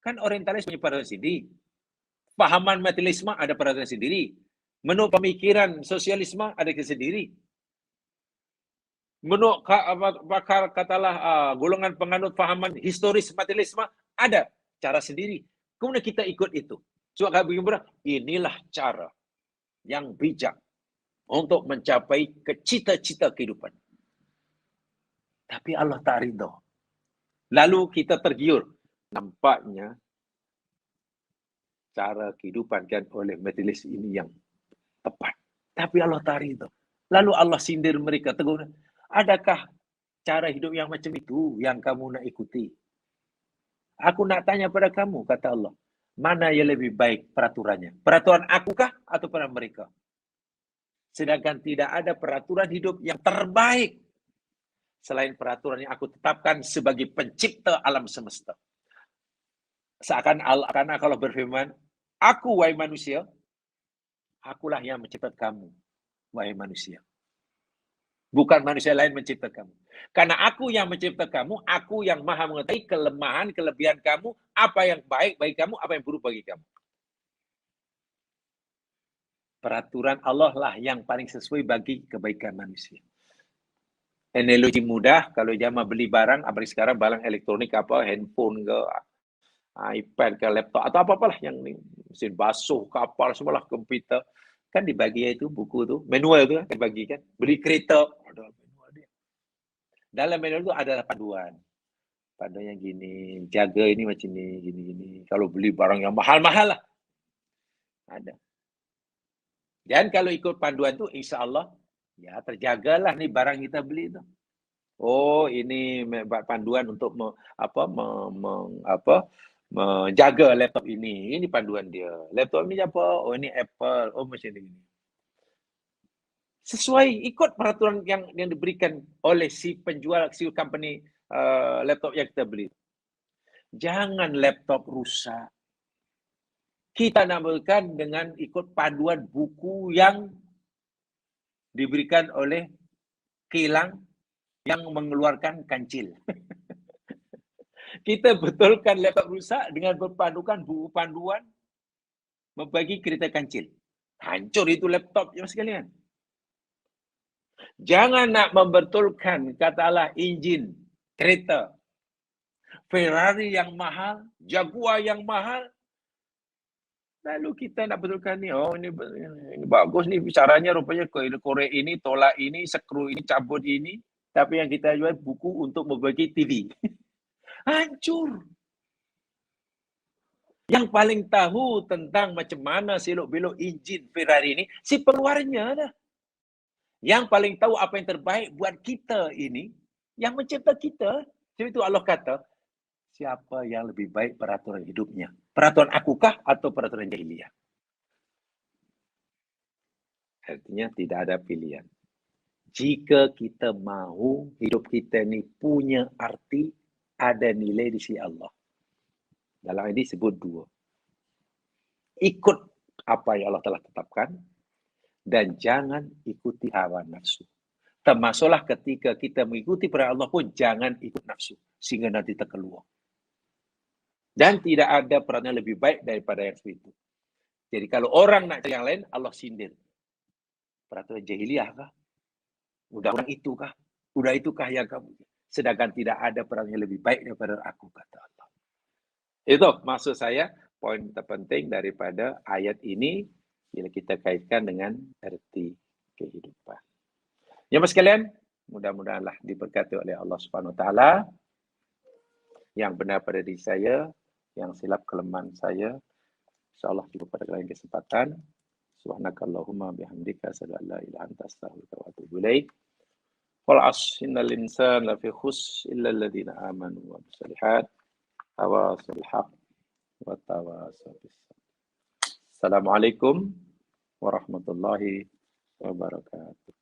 Kan orientalis punya peraturan sendiri. Fahaman materialisme ada peraturan sendiri. Menurut pemikiran sosialisme ada sendiri. Menurut bakal katalah golongan penganut fahaman historis materialisme ada cara sendiri. Kemudian kita ikut itu. So, inilah cara yang bijak untuk mencapai cita-cita kehidupan. Tapi Allah tak ridha. Lalu kita tergiur. Nampaknya cara kehidupan kan oleh materialis ini yang tepat. Tapi Allah tak ridha. Lalu Allah sindir mereka, tegur. Adakah cara hidup yang macam itu yang kamu nak ikuti? Aku nak tanya pada kamu, kata Allah. Mana yang lebih baik peraturannya? Peraturan akukah atau peraturan mereka? Sedangkan tidak ada peraturan hidup yang terbaik selain peraturan yang aku tetapkan sebagai pencipta alam semesta. Seakan Allah berfirman, aku wahai manusia, akulah yang menciptakan kamu, wahai manusia. Bukan manusia lain mencipta kamu. Karena aku yang mencipta kamu, aku yang maha mengetahui kelemahan, kelebihan kamu, apa yang baik bagi kamu, apa yang buruk bagi kamu. Peraturan Allah lah yang paling sesuai bagi kebaikan manusia. Analogi mudah, kalau zaman beli barang, apalagi sekarang barang elektronik apa, handphone ke, iPad ke, laptop, atau apa-apalah yang ni, mesin basuh, kapal, semualah, komputer. Kan dibagi itu buku tu, manual tu kan dibagi kan. Beli kereta, ada manual dia. Dalam manual tu ada panduan. Panduan yang gini, jaga ini macam ni, gini-gini. Kalau beli barang yang mahal-mahal lah, ada. Dan kalau ikut panduan tu, insya-Allah, ya terjagalah ni barang kita beli tu. Oh, ini panduan untuk menjaga laptop ini. Ini panduan dia. Laptop ini apa? Oh, ini Apple. Oh, macam ni. Sesuai ikut peraturan yang diberikan oleh si penjual, si company laptop yang kita beli. Jangan laptop rusak. Kita namakan dengan ikut panduan buku yang diberikan oleh kilang yang mengeluarkan kancil. Kita betulkan laptop rusak dengan berpandukan buku panduan membagi kereta kancil. Hancur itu laptop ya sekalian. Jangan nak membetulkan katalah enjin kereta. Ferrari yang mahal, Jaguar yang mahal. Lalu kita nak betulkan ni, oh ini bagus ni caranya, rupanya korek ini, tolak ini, skru ini, cabut ini. Tapi yang kita jual buku untuk membagi TV. Hancur. Yang paling tahu tentang macam mana selok-belok enjin Ferrari ini, si pengeluarnya dah. Yang paling tahu apa yang terbaik buat kita ini, yang mencipta kita. Sebab itu Allah kata, siapa yang lebih baik peraturan hidupnya? Peraturan akukah atau peraturan jahiliyah? Artinya tidak ada pilihan. Jika kita mahu hidup kita ini punya arti, ada nilai di sisi Allah. Dalam ini sebut dua. Ikut apa yang Allah telah tetapkan, dan jangan ikuti hawa nafsu. Termasuklah ketika kita mengikuti perintah Allah pun, jangan ikut nafsu, sehingga nanti terkeluar. Dan tidak ada perannya lebih baik daripada yang itu. Jadi kalau orang nak cari yang lain, Allah sindir. Peraturan jahiliyah kah? Udah orang itu kah? Udah itukah yang kamu? Sedangkan tidak ada peran yang lebih baik daripada aku, kata Allah. Itu maksud saya, poin terpenting daripada ayat ini, bila kita kaitkan dengan erti kehidupan. Ya mas sekalian, mudah-mudahanlah diberkati oleh Allah Subhanahu Wa Taala. Yang benar pada diri saya, yang silap kelemahan saya, insyaallah kita pada lain kesempatan. Subhanakallahumma bihamdika asyhadu an la ilaha illa anta astaghfiruka wa atubu ilaik. Wal 'asri innal insana lafi khusr illa alladziina aamanu wa amilus shalihaat tawasaw bil haqq wa tawasaw bis sabr. Assalamualaikum warahmatullahi wabarakatuh.